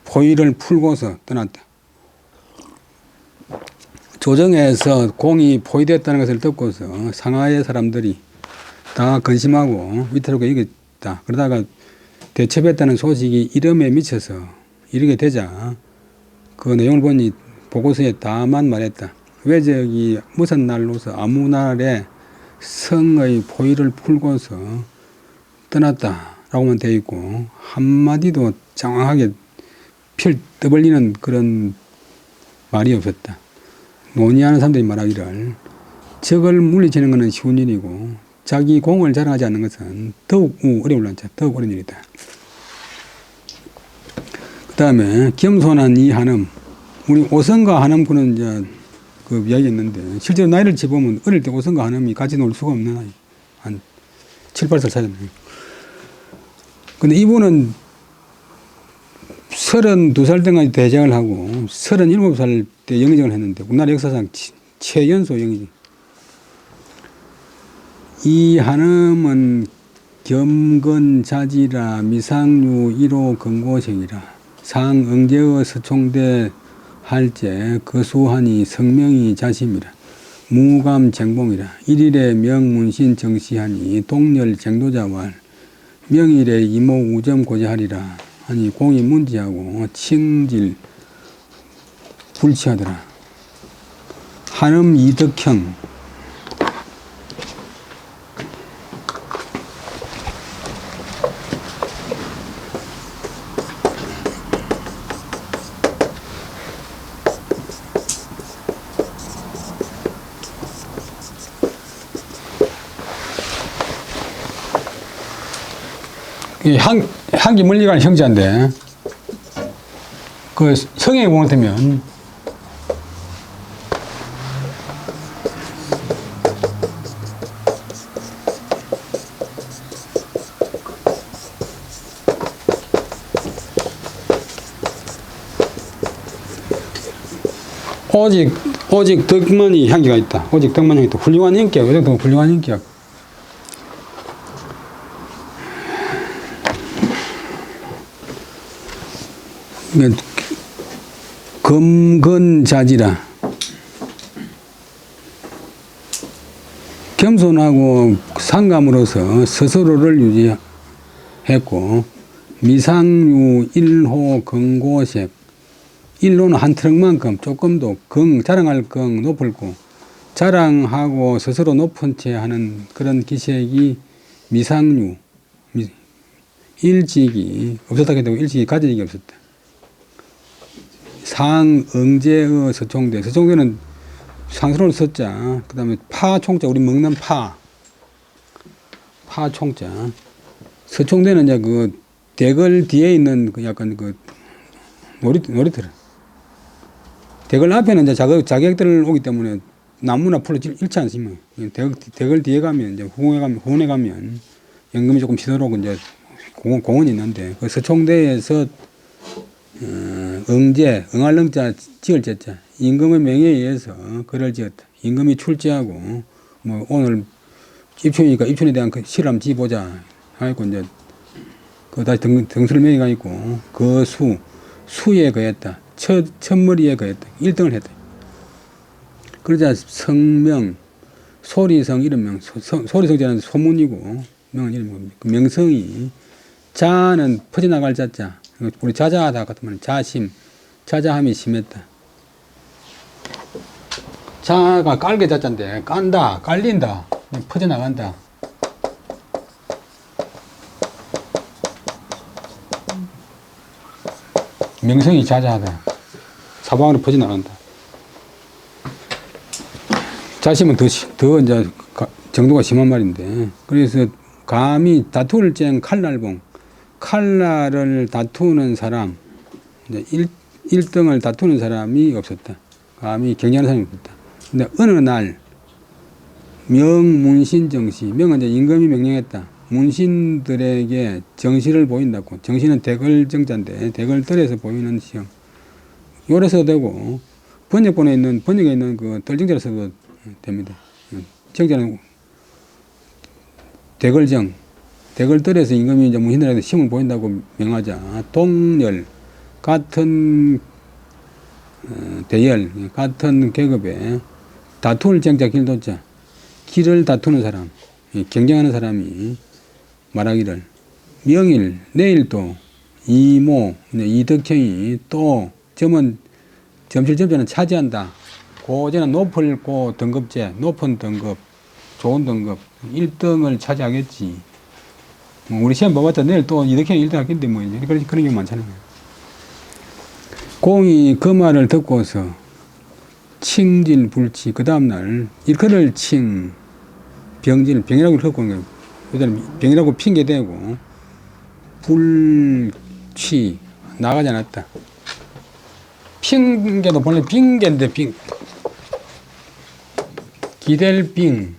포위를 풀고서 떠났다. 조정에서 공이 포위되었다는 것을 듣고서 상하의 사람들이 다 근심하고 위태롭게 이겼다. 그러다가 대첩했다는 소식이 이름에 미쳐서 이르게 되자 그 내용을 보니 보고서에 다만 말했다. 외적이 무슨 날로서 아무 날에 성의 포위를 풀고서 떠났다라고만 되어 있고 한마디도 장황하게 떠벌리는 그런 말이 없었다. 논의하는 사람들이 말하기를 적을 물리치는 것은 쉬운 일이고 자기 공을 자랑하지 않는 것은 더욱 어려운 일이다. 그 다음에 겸손한 이 한음, 우리 오성과 한음군은 이제 그 이야기 있는데 실제로 나이를 재보면 어릴 때 오성과 한음이 같이 놀 수가 없는 나이. 한 7, 8살 차이나요. 근데 이분은 32살 때까지 대장을 하고 37살 때 영의정을 했는데 우리나라 역사상 최연소 영의정. 이 한음은 겸근자지라 미상류 1호 근고생이라 상응제의 서총대 할제 거수하니 성명이 자심이라 무감쟁봉이라 일일의 명문신 정시하니 동렬 쟁도자왈 명일의 이모 우점 고지하리라 하니 공이 문지하고 칭질 불치하더라. 한음 이덕형 한기 멀리간 형제인데 그 성에 공하면 오직 덕만이 향기가 있다. 오직 덕만 향기 있다. 훌륭한 인격, 훌륭한 인격. 검건자지라 겸손하고 상감으로서 스스로를 유지했고 미상류 1호 근고색 1호는 한 트럭만큼 조금도 자랑할 건 높을고 자랑하고 스스로 높은 채 하는 그런 기색이 미상류 일직이 없었다 해도 일직이 가진 적이 없었다. 상응제의 서총대 서총대는 상스러운 서자 그 다음에 파총자 우리 먹는 파총자 서총대는 이제 그 대걸 뒤에 있는 그 약간 그 놀이터 대걸 앞에는 이제 자객들 오기 때문에 나무나 풀로 잃지 않습니다. 대걸 뒤에 가면 이제 후원에 가면 연금이 조금 시도록 이제 공원이 있는데 그 서총대에서 응할 응자 지을 제자 임금의 명예에 의해서 글을 지었다. 임금이 출제하고 뭐 오늘 입춘이니까 입춘에 대한 그 시를 한번 지보자 하고 이제 그 다시 등수를 명예가 있고 그 수에 거했다. 첫머리에 거했다. 1등을 했다. 그러자 성명 소리성 이름명 소리성자는 소문이고 명은 이름이고 그 명성이 자는 퍼져나갈 자자 우리 자자하다 같으면 자심 자자함이 심했다. 자가 깔게 자자인데 깐다 깔린다 퍼져나간다. 명성이 자자하다. 사방으로 퍼져나간다. 자심은 더 이제 정도가 심한 말인데 그래서 감히 다투를 쨍 칼날봉 칼날을 다투는 사람 이제 1등을 다투는 사람이 없었다. 감히 경쟁하는 사람이 없었다. 근데 어느 날 명문신 정시 명은 이제 임금이 명령했다. 문신들에게 정시를 보인다고. 정시는 대걸정자인데 대걸떨에서 보이는 시형. 요래서도 되고 번역에 있는 그 덜정자로 써도 됩니다. 정자는 대걸정 대걸떨에서 임금이 이제 문신들에게 시험을 보인다고 명하자 동열 같은 대열 같은 계급에 다투를 정자 길도자 길을 다투는 사람 경쟁하는 사람이 말하기를 명일 내일도 이모 이덕형이 또 점은 점실점자는 차지한다. 고제는 높은 등급 좋은 등급 1등을 차지하겠지. 뭐 우리 시험 봐봤자 내일 또 이덕형이 1등 하겠는데 뭐 그런 경우 많잖아요. 공이 그 말을 듣고서 칭질 불치 그 다음날 일컬을 칭 병이라고 읽고 있는 거예요. 요새는 병이라고 핑계대고 불취 나가지 않았다. 핑계도 본래 빙계인데 기댈빙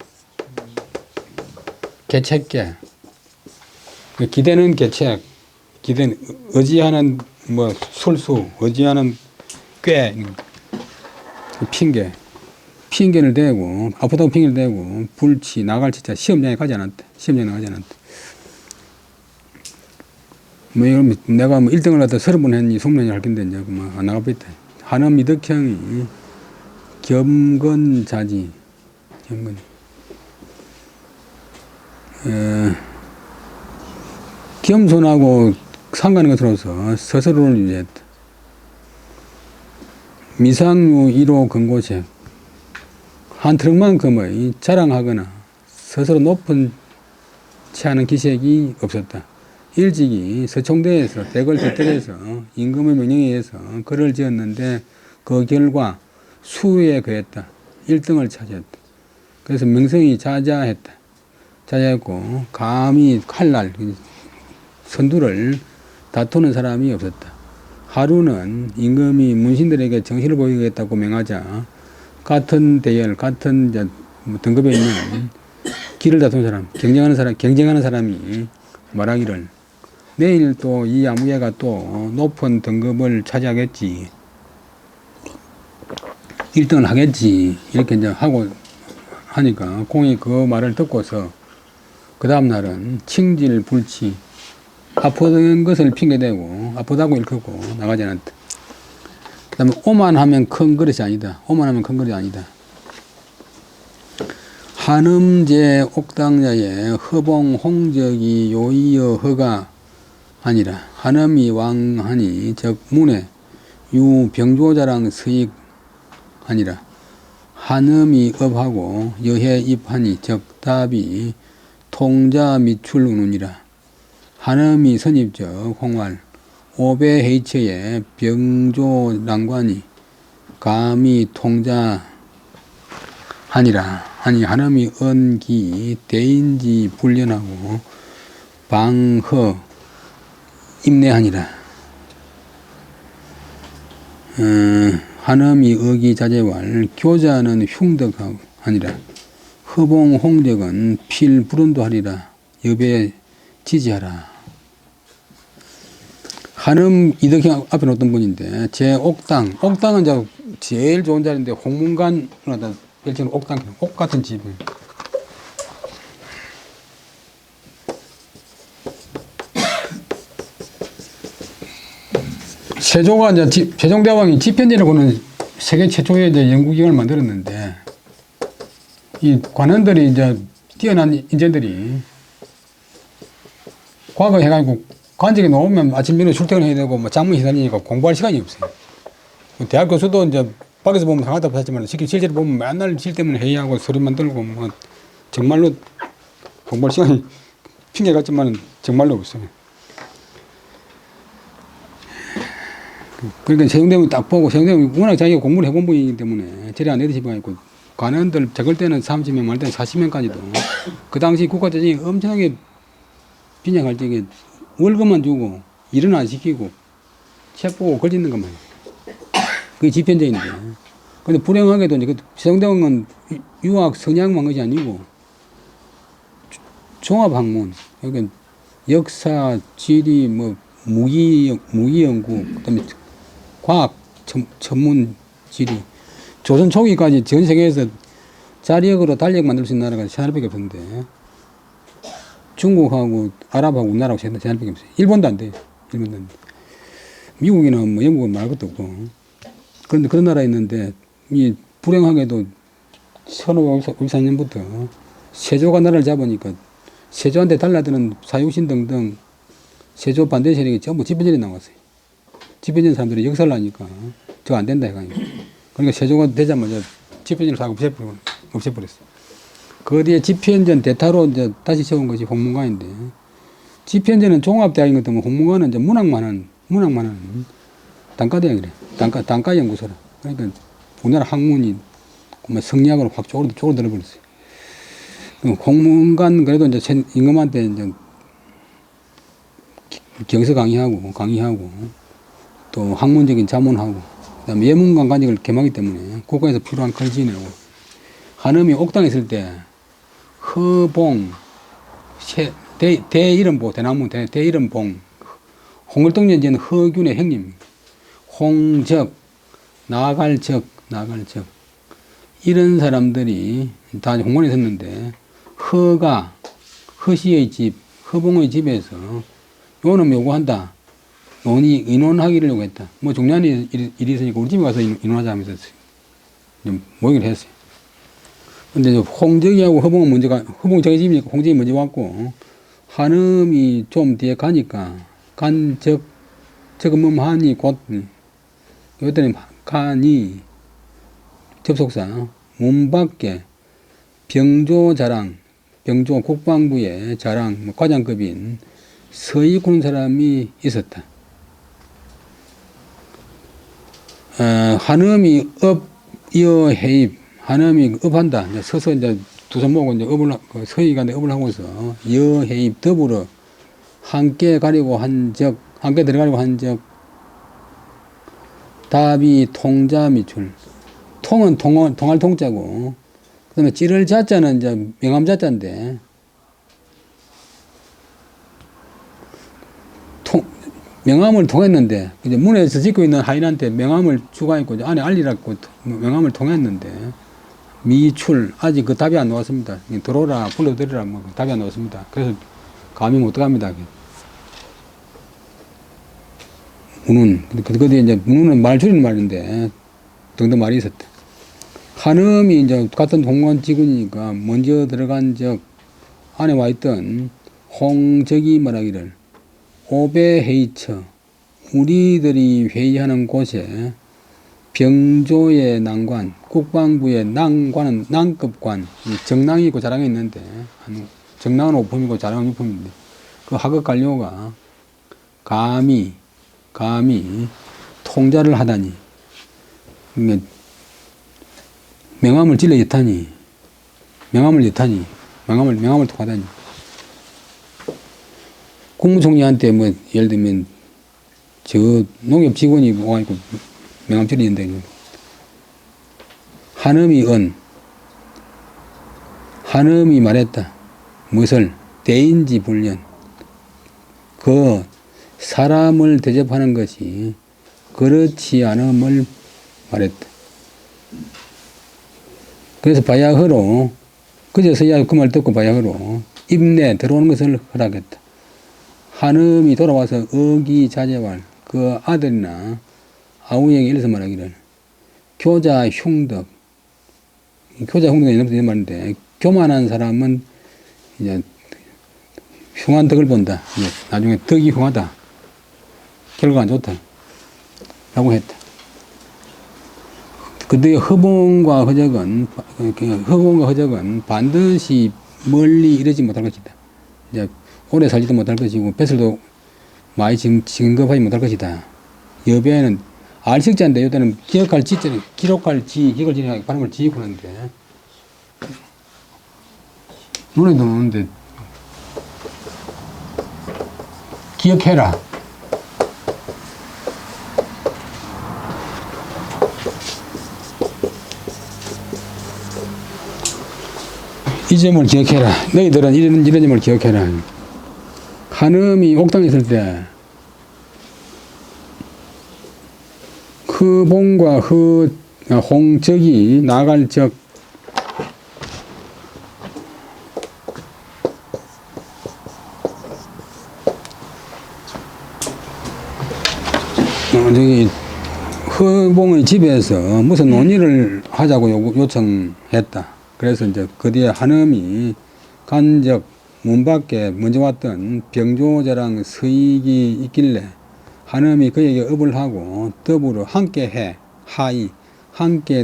개책계 기대는 개책 기대는 의지하는 술수 의지하는 꽤 핑계 핑계를 대고, 아프다고 핑계를 대고, 불치, 나갈치자 시험장에 가지 않았대. 시험장에 가지 않았대. 뭐, 이러면 내가 뭐 1등을 갖다 30번 했니, 20번이 할 건데, 이제, 뭐, 안 나가겠다. 한음 이덕형이 겸건자지, 겸건. 겸손하고 상관한 것으로서 스스로를 유지했다. 미상류 1호 근고책. 한 트럭만큼의 자랑하거나 스스로 높은 채하는 기색이 없었다. 일찍이 서총대에서 대궐 대뜰에서 임금의 명령에 의해서 글을 지었는데 그 결과 수에 그했다. 1등을 차지했다. 그래서 명성이 자자했다. 자자했고 감히 칼날 선두를 다투는 사람이 없었다. 하루는 임금이 문신들에게 정신을 보이겠다고 명하자 같은 대열, 같은 등급에 있는 길을 다투는 사람, 경쟁하는 사람이 말하기를 내일 또 이 아무개가 또 높은 등급을 차지하겠지. 1등을 하겠지. 이렇게 이제 하고 하니까 공이 그 말을 듣고서 그 다음날은 칭질, 불치, 아픈 것을 핑계대고 아프다고 일컫고 나가지 않았다. 그 다음에 오만하면 큰 그릇이 아니다. 오만하면 큰 그릇이 아니다. 한음제 옥당자의 허봉 홍적이 요이여 허가 아니라 한음이 왕하니 즉 문에 유 병조자랑 서익 아니라 한음이 업하고 여해 입하니 즉 답이 통자 미출 운운이라. 한음이 선입적 홍활 오배 헤이처의 병조 랑관이 감히 통자 하니라. 아니 한음이 언기 대인지 불련하고 방허 임내하니라. 한음이 어기 자제왈 교자는 흉덕하고 아니라 허봉 홍적은 필 불운도 하리라. 여배 지지하라. 한음 이덕형 앞에 놓던 분인데 제 옥당, 옥당은 이제 제일 좋은 자리인데 홍문관으로 별칭은 옥당, 옥 같은 집. 세조가 이제 세종대왕이 집현전이라고는 세계 최초의 이제 연구기관을 만들었는데 이 관원들이 이제 뛰어난 인재들이 과거 해가지고 관직에 놓으면 아침 일찍 출퇴근해야 되고 뭐 장문이 다니니까 공부할 시간이 없어요. 대학 교수도 이제 밖에서 보면 상하다고 하지만 실제로 보면 맨날 실 때문에 회의하고 소리만 들고 뭐 정말로 공부할 시간이 핑계 같지만 정말로 없어요. 그러니까 세종대왕이 딱 보고 세종대왕이 워낙 자기가 공부를 해본 분이기 때문에 저리 안 내리시고 있고 관원들 적을 때는 30명 말 때는 40명까지도 그 당시 국가재정이 엄청나게 빈약할 적에 월급만 주고 일은 안 시키고 책 보고 글 짓는 것만 그게 집현제인데 근데 불행하게도 이제 세종대왕은 유학 성향만 것이 아니고 종합학문 그러니까 역사, 지리, 뭐 무기연구 그다음에 과학 전문 지리 조선 초기까지 전 세계에서 자력으로 달력 만들 수 있는 나라가 세 나라밖에 없었는데 중국하고 아랍하고 우리나라하고 세 나라밖에 없어요. 일본도 안 돼요. 일본도 안 돼. 미국이나 뭐 영국은 말 것도 없고 그런데 그런 나라에 있는데 이 불행하게도 1554년부터 세조가 나라를 잡으니까 세조한테 달라드는 사육신 등등 세조 반대 세력이 전부 집현전에 나왔어요. 집현전 사람들이 역사를 하니까 저거 안 된다 해가지고. 그러니까 세조가 되자마자 집현전을 다 없애버렸어요. 그 뒤에 집현전 대타로 이제 다시 세운 것이 홍문관인데 집현전은 종합대학인 것 때문에 홍문관은 이제 문학만 하는 단과대학이래. 단과 연구소라. 그러니까 우리나라 학문이 성리학으로 확 쪼그러들어버렸어요. 홍문관 그래도 이제 임금한테 이제 경서 강의하고 또 학문적인 자문하고 그다음에 예문관 관직을 겸하기 때문에 국가에서 필요한 글 지내고 한음이 옥당에 있을 때 허봉 대이름보 대나무 대이름봉 홍을동년제는 허균의 형님 홍적 나갈적 이런 사람들이 다 홍문에 있었는데 허시의 집, 허봉의 집에서 요놈 요구한다. 인원하기를 요구했다. 뭐 중요한 일이 있으니까 우리 집에 가서 인원하자 하면서 모이기를 했어요. 근데 홍적이하고 허봉은 허봉이 자기 집이니까 홍적이 먼저 왔고, 한음이 좀 뒤에 가니까, 적음하니 요때는 간이 접속사, 문 밖에 병조 국방부의 자랑, 과장급인 서익군 사람이 있었다. 한음이 해입, 한음이 업한다. 이제 서서 이제 두 손 모으고 이제 서익한테 업을 하고서 해입 더불어 함께 들어가려고 한 적, 답이 통자 미출. 통은 통할 통자고, 그 다음에 찌를 자자는 이제 명함 자자인데, 명함을 통했는데, 이제 문에서 짓고 있는 하인한테 명함을 주고있고, 안에 알리라고 명함을 통했는데, 미출, 아직 그 답이 안 나왔습니다. 들어오라, 불러드리라, 답이 안 나왔습니다. 그래서 감히 못 들어갑니다. 문은, 그때 이제 문은 말 줄이는 말인데, 등등 말이 있었다. 한음이 이제 같은 동관 직원이니까 먼저 들어간 적, 안에 와 있던 홍적이 말하기를, 오배 회의처, 우리들이 회의하는 곳에 병조의 난관, 국방부의 난관은 난급관, 정랑이 있고 자랑이 있는데, 정랑은 오품이고 자랑은 유품인데, 그 하급 관료가 감히 통자를 하다니, 명함을 명함을 통하다니. 국무총리한테 예를 들면, 농협 직원이 와가지고 명함 찔리는데, 한음이 말했다. 무엇을? 대인지 불련. 그 사람을 대접하는 것이 그렇지 않음을 말했다. 그래서 바야흐로, 그제서야 그 말 듣고 바야흐로 입내 들어오는 것을 허락했다. 한음이 돌아와서 어기자재왈, 그 아들이나 아우에게 이래서 말하기를, 교자 흉덕, 이런 말인데, 교만한 사람은 이제 흉한 덕을 본다. 나중에 덕이 흉하다. 결과가 안 좋다. 라고 했다. 그때 허봉과 허적은 반드시 멀리 이르지 못할 것이다. 이제 오래 살지도 못할 것이고, 뱃을도 많이 증급하지 못할 것이다. 여배는 알식자인데, 요때는 기록할 지를 발음을 지고 하는데, 눈에도 오는데, 기억해라. 이 점을 기억해라. 너희들은 이런 점을 기억해라. 한음이 옥당에 있을 때, 허봉과 홍적이 나갈 적, 허봉의 집에서 무슨 논의를 하자고 요청했다. 그래서 이제 그 뒤에 한음이 간적 문 밖에 먼저 왔던 병조자랑 서익이 있길래 한음이 그에게 업을 하고 더불어 함께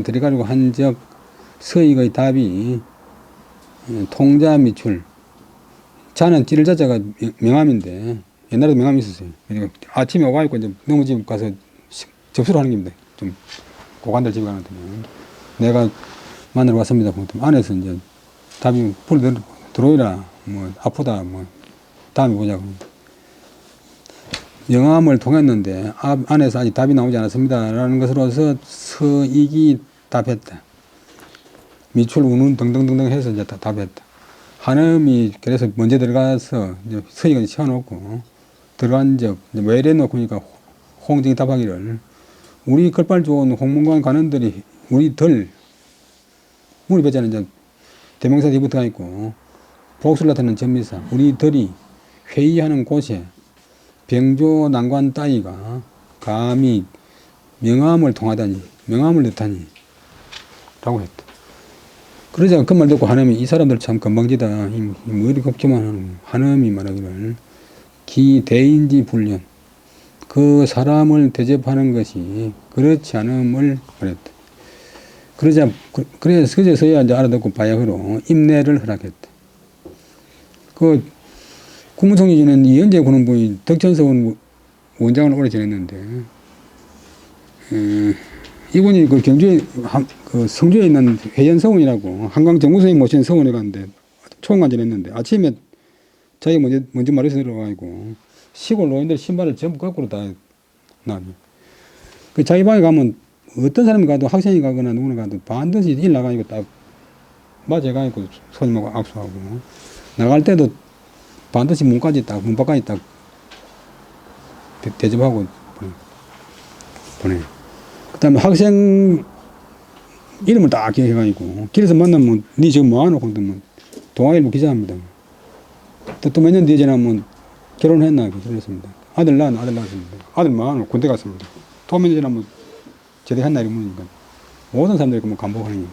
들어가려고 한 적, 서익의 답이 통자 미출. 자는 찌를 자자가 명함인데, 옛날에도 명함이 있었어요. 그러니까 아침에 오가지고 이제 너무 집 가서 접수를 하는 겁니다. 좀 고관들 집에 가는데, 내가 만나러 왔습니다. 안에서 이제 답이 들어오라, 아프다, 다음에 보자고. 영암을 통했는데, 안에서 아직 답이 나오지 않았습니다. 라는 것으로서 서익이 답했다. 미출, 운운 등등등등 해서 이제 답했다. 한음이 그래서 먼저 들어가서 이제 서익은 치워놓고 들어간 적, 왜 이래놓고 그러니까 홍정이 답하기를, 우리 글발 좋은 홍문관 관원들이 우리들 문이배자는 이제 대명사 뒤부터가 있고, 복수를 나타내는 전미사. 우리들이 회의하는 곳에 병조 난관 따위가 감히 명함을 통하다니, 명함을 넣다니, 라고 했다. 그러자 그 말 듣고 하나님이 이 사람들 참 건방지다. 이 머리 곱기만 하는 하나님이 말하기를 기대인지 불련. 그 사람을 대접하는 것이 그렇지 않음을 말했다. 그래서야 이제 알아듣고 바야흐로 임내를 허락했다. 그 국무총리는 이현재 군원부의 덕천서원 원장을 오래 지냈는데, 이분이 그 경주에, 그 성주에 있는 회전서원이라고 한강 정무선생님 모신 서원에 갔는데, 총관 지냈는데, 아침에 자기가 먼저 말해서 들어가고, 시골 노인들 신발을 전부 거꾸로 다 놔요. 그 자기 방에 가면 어떤 사람이 가도 학생이 가거나 누구나 가도 반드시 일 나가니까 딱 맞아가지고 손님하고 악수하고, 나갈 때도 반드시 문 밖까지 딱 대접하고 보내. 그 다음에 학생 이름을 딱 기억해가지고, 길에서 만나면, 니 지금 뭐하노? 그러면 동아일보 기자합니다. 또 몇 년 뒤에 지나면 결혼했나? 결혼했습니다. 아들 낳았습니다. 아들 뭐하노? 군대 갔습니다. 또 몇 년 지나면 제대했나? 이런 분이니까. 모든 사람들이 뭐 간보하는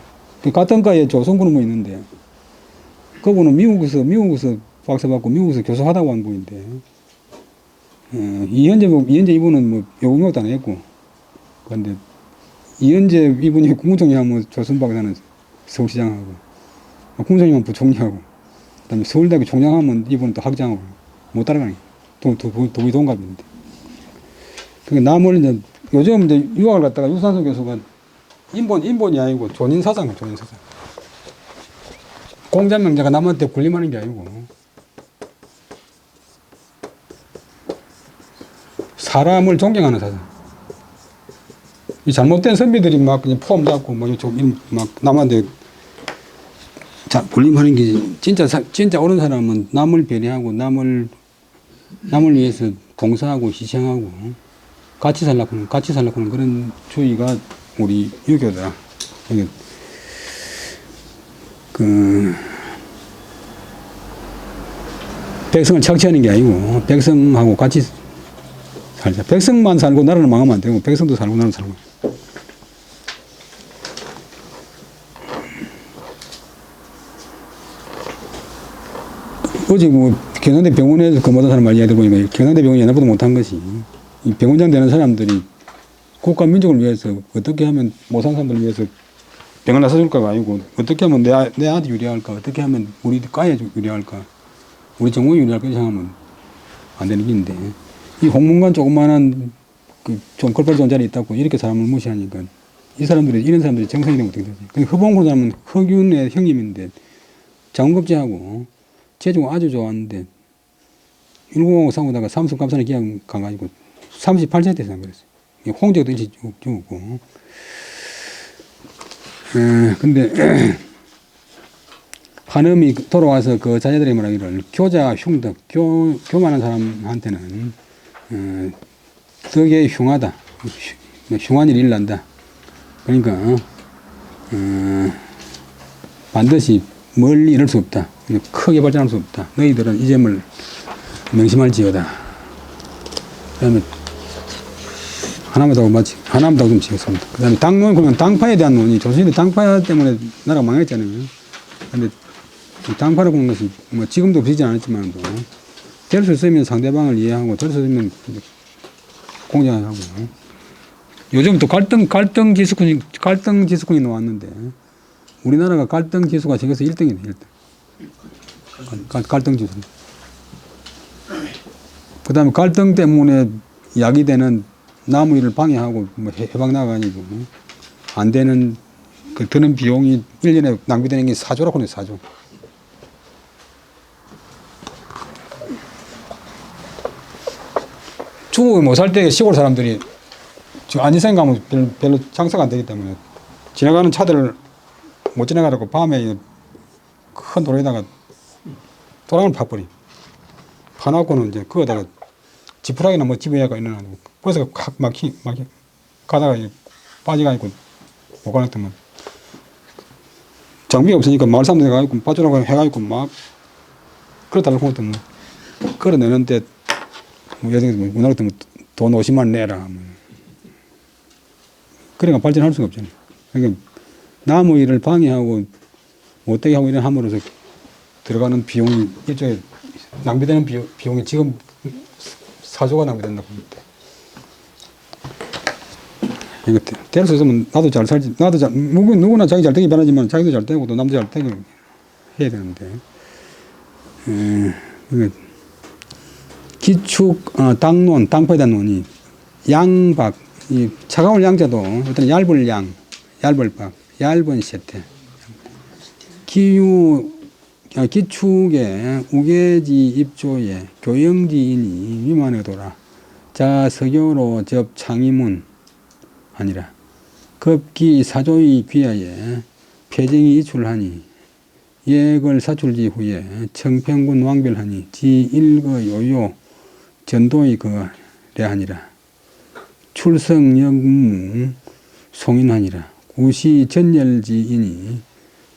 거예요. 같은 과에 조선군은 뭐 있는데, 그분은 미국에서 박사 받고 미국에서 교수하다고 한 분인데, 이현재 이분은 뭐 요금도 안 했고, 그런데 이현재 이분이 국무총리 하면 조선박에 사는 서울시장하고, 국무총리 하면 부총리하고, 그 다음에 서울대학교 총장하면 이분은 또 학장하고, 못 따라가는 거예요. 도의 동갑인데. 그러니까 남을 이제, 요즘 이제 유학을 갔다가 유산소 교수가 인본이 아니고 존인사상. 공자명제가 남한테 군림하는 게 아니고, 사람을 존경하는 사상. 이 잘못된 선비들이 막 그냥 폼 잡고 막 남한테 군림하는 게, 진짜 옳은 사람은 남을 배려하고 남을 위해서 봉사하고 희생하고 같이 살라고 하는 그런 주의가 우리 유교다. 백성을 착취하는 게 아니고 백성하고 같이 살자. 백성만 살고 나라는 망하면 안 되고, 백성도 살고 나라는 살고. 어제 뭐 경남대 병원에서 근무하던 사람 말 이야기 들어보니까 경남대 병원이 옛날보다 못한 것이, 이 병원장 되는 사람들이 국가 민족을 위해서 어떻게 하면 못 사는 사람들을 위해서 병을 나서줄까가 아니고, 어떻게 하면 내 아한테 유리할까, 어떻게 하면 우리 과에 유리할까, 우리 전공에 유리할까 생각하면 안 되는 길인데, 이 홍문관 조그만한 좀 걸발 좋은 자리 있다고 이렇게 사람을 무시하니까 이런 사람들이 정상이 되면 어떻게 되지? 근데 허봉구 사람은 허균의 형님인데 장급제하고 재주가 아주 좋았는데 190하고 싸우다가 삼성감산에 기약 가가지고 38세 때 그랬어요. 홍제도 일찍 죽었고. 근데 한음이 돌아와서 그 자녀들이 말하기를 교자 흉덕, 교만한 사람한테는 덕에 흉하다. 흉한 일이 일난다. 그러니까 반드시 멀리 이룰 수 없다. 크게 발전할 수 없다. 너희들은 이 점을 명심할지어다. 그 다음에 하나만 더 좀 지겠습니다. 그 다음에 당론, 그러면 당파에 대한 논의. 조선시대 당파 때문에 나라가 망했잖아요. 근데 당파를 보는 것이 뭐 지금도 비지 않았지만도 될 수 있으면 상대방을 이해하고 될 수 있으면 공정하고. 요즘 또 갈등 지수군이 나왔는데 우리나라가 갈등 지수가 세계에서 1등이네, 1등. 갈등 지수. 그 다음에 갈등 때문에 야기되는 나무 일을 방해하고 뭐 해방 나가가지고 안 되는 그 드는 비용이 1년에 낭비되는 게 4조라고 하네, 4조. 중국에 못 살 때 시골 사람들이 지금 안지생 가면 별로 장사가 안 되기 때문에 지나가는 차들을 못 지나가라고 밤에 큰 도로에다가 도랑을 파버리. 파놓고는 이제 그거다가 지푸라기나 뭐 집에 야가 있는 아니고 거기서 막 가다가 빠져가지고 못 가놨더만 장비가 없으니까 마을 사람들 해가지고 봐주라고 해가지고 막 그러달라고 하더니 뭐 끌어내는데 뭐 예를 들면 문화 같은 돈 50만 원 내라 뭐. 그러니까 발전할 수가 없잖아요. 그러니까 나무 일을 방해하고 못되게 하고 이런 함으로써 들어가는 비용이 일종의 낭비되는 비용이 지금 4조가 낭비된다고 봅니다. 이거 될 수 있으면 나도 잘 살지, 나도 잘, 누구나 자기 잘 되기 바라지만 자기도 잘 되고 또 남도 잘 되고 해야 되는데. 기축, 당론, 당포에 대한 논의, 양박, 이 차가운 양자도 어떤 얇을 양, 얇을 박, 얇은 세태. 기축의 우계지 입조에 교영지인이 위만하도라. 자 서교로 접 창의문 아니라 급기 사조의 귀하에 폐정이 이출하니 예걸 사출지 후에 청평군 왕별하니 지 일거 요요 전도의 거래하니라. 출성영무 송인하니라. 구시 전열지이니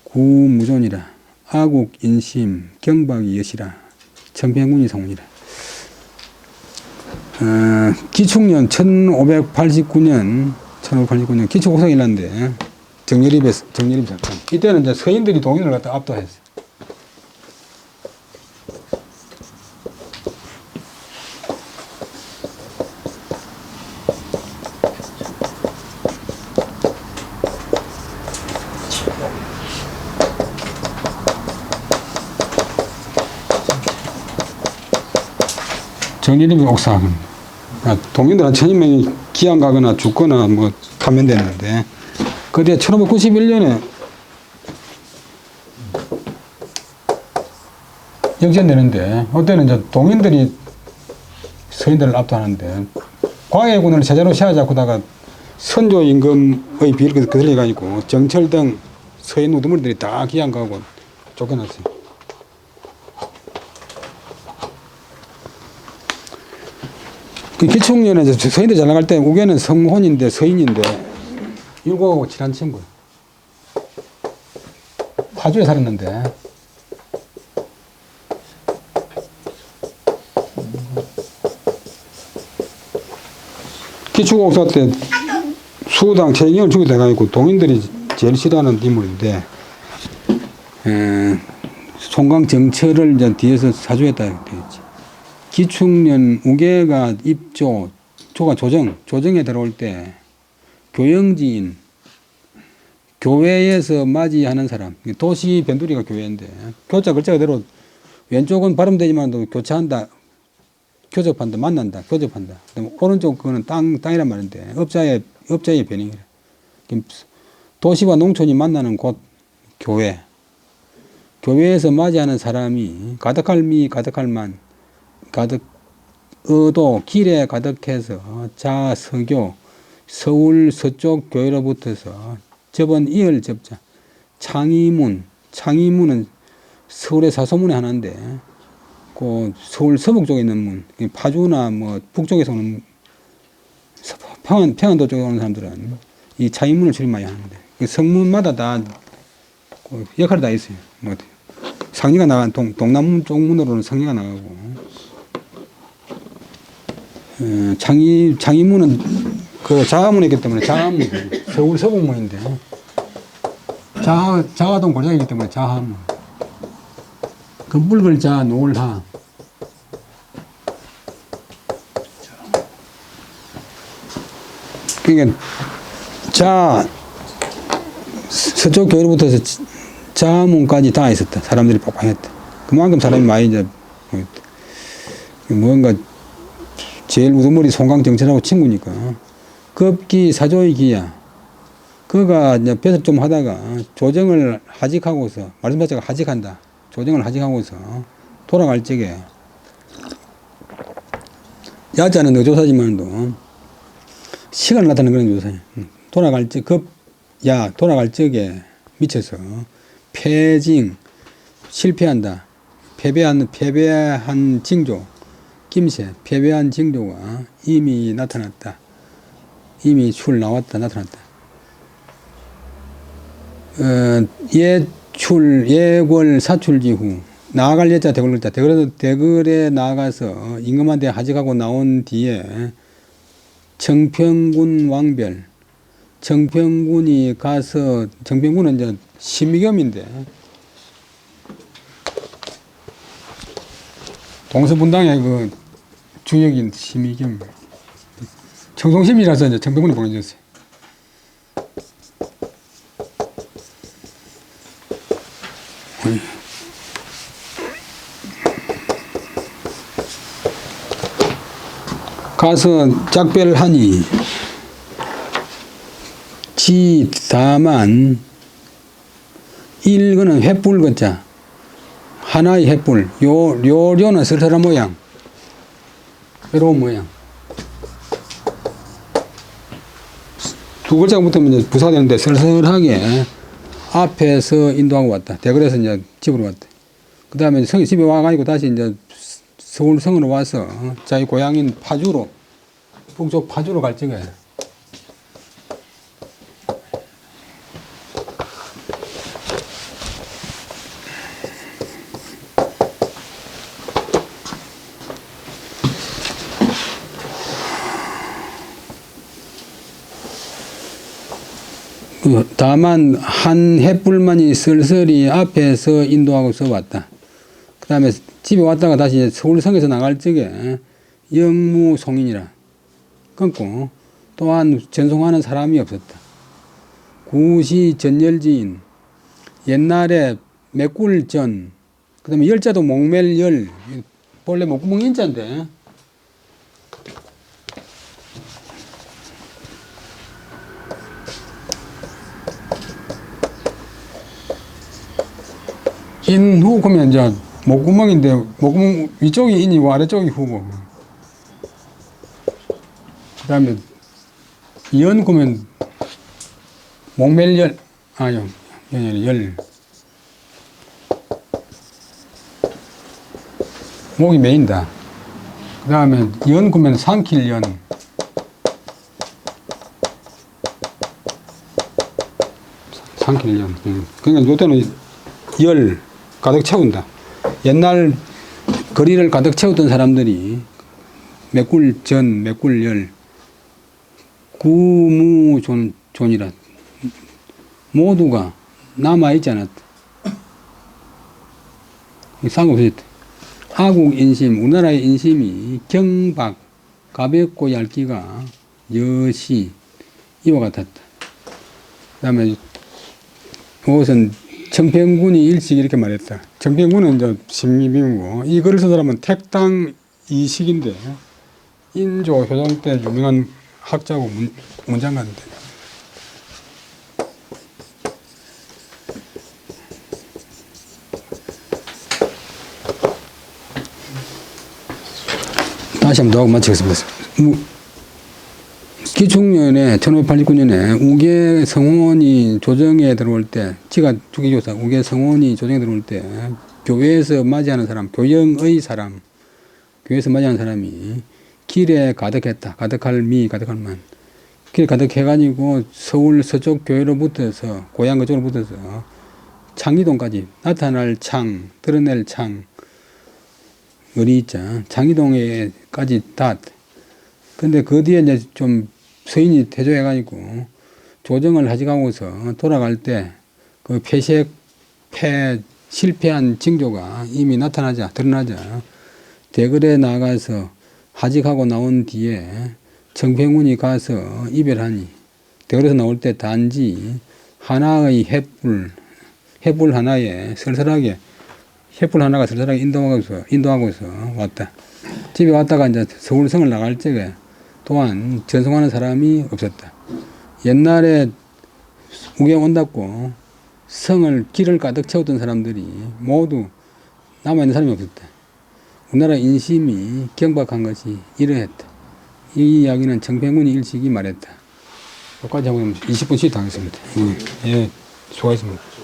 구무존이라. 아국 인심 경박이 여시라. 청평군이 성이라. 기축년 1589년 기축곡성이 일났는데 정예립 사건. 이때는 이제 서인들이 동인을 갖다 압도했어요. 정예립이 옥사하고 동인들은 1000명이 기양 가거나 죽거나 뭐 감면됐는데 그때 1591년에 역전되는데 그때는 이제 동인들이 서인들을 압도하는데 광해군을 제자로 세우자고 하다가 선조 임금의 비를 거슬려가지고 정철 등 서인 우두머리들이 다 기양 가고 쫓겨났어요. 그 기축년에 서인들 잘 나갈 때 우계는 성혼인데 서인인데 7하고 7한 친구 파주에 살았는데 기축옥사 때 수당 최경을 주게 돼가지고 동인들이 제일 싫어하는 인물인데 송강정철을 이제 뒤에서 사주했다 되겠지. 기축년 우계가 입조, 조가 조정에 들어올 때 교영지인, 교회에서 맞이하는 사람, 도시 변두리가 교회인데 교자 글자가 대로 왼쪽은 발음되지만 교차한다, 교접한다, 만난다, 교접한다. 오른쪽 그거는 땅이란 말인데 업자의 변형이라. 도시와 농촌이 만나는 곳 교회. 교회에서 맞이하는 사람이 가득할 미, 가득할 만, 가득 의도 길에 가득해서 자 서교 서울 서쪽 교회로부터서 접은 이을 접자 창의문은 서울의 사소문의 하나인데 그 서울 서북 쪽에 있는 문 파주나 뭐 북쪽에서 오는 평안도 쪽에 오는 사람들은 이 창의문을 주로 많이 하는데 그 성문마다 다 역할이 다 있어요. 뭐 상리가 나간 동남 쪽 문으로는 상리가 나가고 창의문은 그 자하문이기 때문에 자하문 서울 서북문인데 자하동 골장이기 때문에 자하문 그 붉을자 노을하 그러니까 서쪽 교회로부터 자하문까지 다 있었다. 사람들이 빡빡했다. 그만큼 사람이 많이 이제 뭔가 제일 우두머리 송강정철하고 친구니까 급기 사조의 기야 그가 이제 배습 좀 하다가 조정을 하직하고서 말씀 자체가 하직한다. 조정을 하직하고서 돌아갈 적에 야자는 의조사지만도 시간을 나타내는 그런 조사예요. 돌아갈 적에 미쳐서 패징 실패한다. 패배한 징조 김새 패배한 징조가 이미 나타났다. 이미 나타났다. 예궐 사출지 후 나아갈 예자 대궐 글자 대궐에 나아가서 임금한테 하직하고 나온 뒤에 청평군 왕별 청평군이 가서 청평군은 이제 심의겸인데 동서분당의 그 주역인 심의겸 청송심이라서 이제 청평군이 보내줬어요. 가서 짝별하니 지 다만 일거는 횃불 거자 하나의 횃불 요료는 쓸쓸한 모양 외로운 모양 두 글자가 붙으면 이제 부사가 되는데 쓸쓸하게 앞에서 인도하고 왔다. 대궐에서 이제 집으로 왔다. 그 다음에 성이 집에 와가지고 다시 이제 서울 성으로 와서 자기 고향인 파주로 북쪽 파주로 갈 적에 다만 한 횃불만이 쓸쓸히 앞에서 인도하고서 왔다. 그 다음에 집에 왔다가 다시 서울성에서 나갈 적에 영무송인이라 끊고 또한 전송하는 사람이 없었다. 구시 전열지인 옛날에 맥굴전 그 다음에 열자도 목멜열 원래 목구멍 인자인데 인후 그러면 이제 목구멍인데 목구멍 위쪽이 인이고 아래쪽이 후고 그 다음에 연 그러면 목멜열 아니요 열 목이 메인다. 그 다음에 연 그러면 삼킬연 삼킬연 그러니까 요때는 열 가득 채운다. 옛날 거리를 가득 채웠던 사람들이 맥굴전, 맥굴열, 구무존이라 모두가 남아있지 않았다. 상관없었다. 아국 인심, 우리나라의 인심이 경박, 가볍고 얇기가 여시 이와 같았다. 그 다음에 이것은 청평군이 일찍 이렇게 말했다. 청평군은 이제 신미비고 이 글을 쓴 사람은 택당 이식인데 인조 효종 때 유명한 학자고 문장가인데 다시 한번 더 하고 마치겠습니다. 기충년에 1589년에 우계 성원이 조정에 들어올 때 지가 주기조사 우계 성원이 조정에 들어올 때 교회에서 맞이하는 사람 교영의 사람 교회에서 맞이하는 사람이 길에 가득했다. 가득할 미 가득할 만 길에 가득해가지고 서울 서쪽 교회로 붙어서 고향 그쪽으로 붙어서 창리동까지 나타날 창 드러낼 창 을이 있자 창리동에까지 다 근데 그 뒤에 이제 좀 서인이 대조해가지고 조정을 하직하고서 돌아갈 때 그 실패한 징조가 이미 나타나자, 드러나자 대궐에 나가서 하직하고 나온 뒤에 청평군이 가서 이별하니 대궐에서 나올 때 단지 하나의 횃불 하나에 쓸쓸하게 횃불 하나가 쓸쓸하게 인도하고서 왔다. 집에 왔다가 이제 서울성을 나갈 적에 또한 전송하는 사람이 없었다. 옛날에 우경 온답고 성을 길을 가득 채웠던 사람들이 모두 남아있는 사람이 없었다. 우리나라 인심이 경박한 것이 이러했다. 이 이야기는 청평군이 일찍이 말했다. 여기까지 하고 20분 쉬다 하겠습니다. 예, 수고하셨습니다.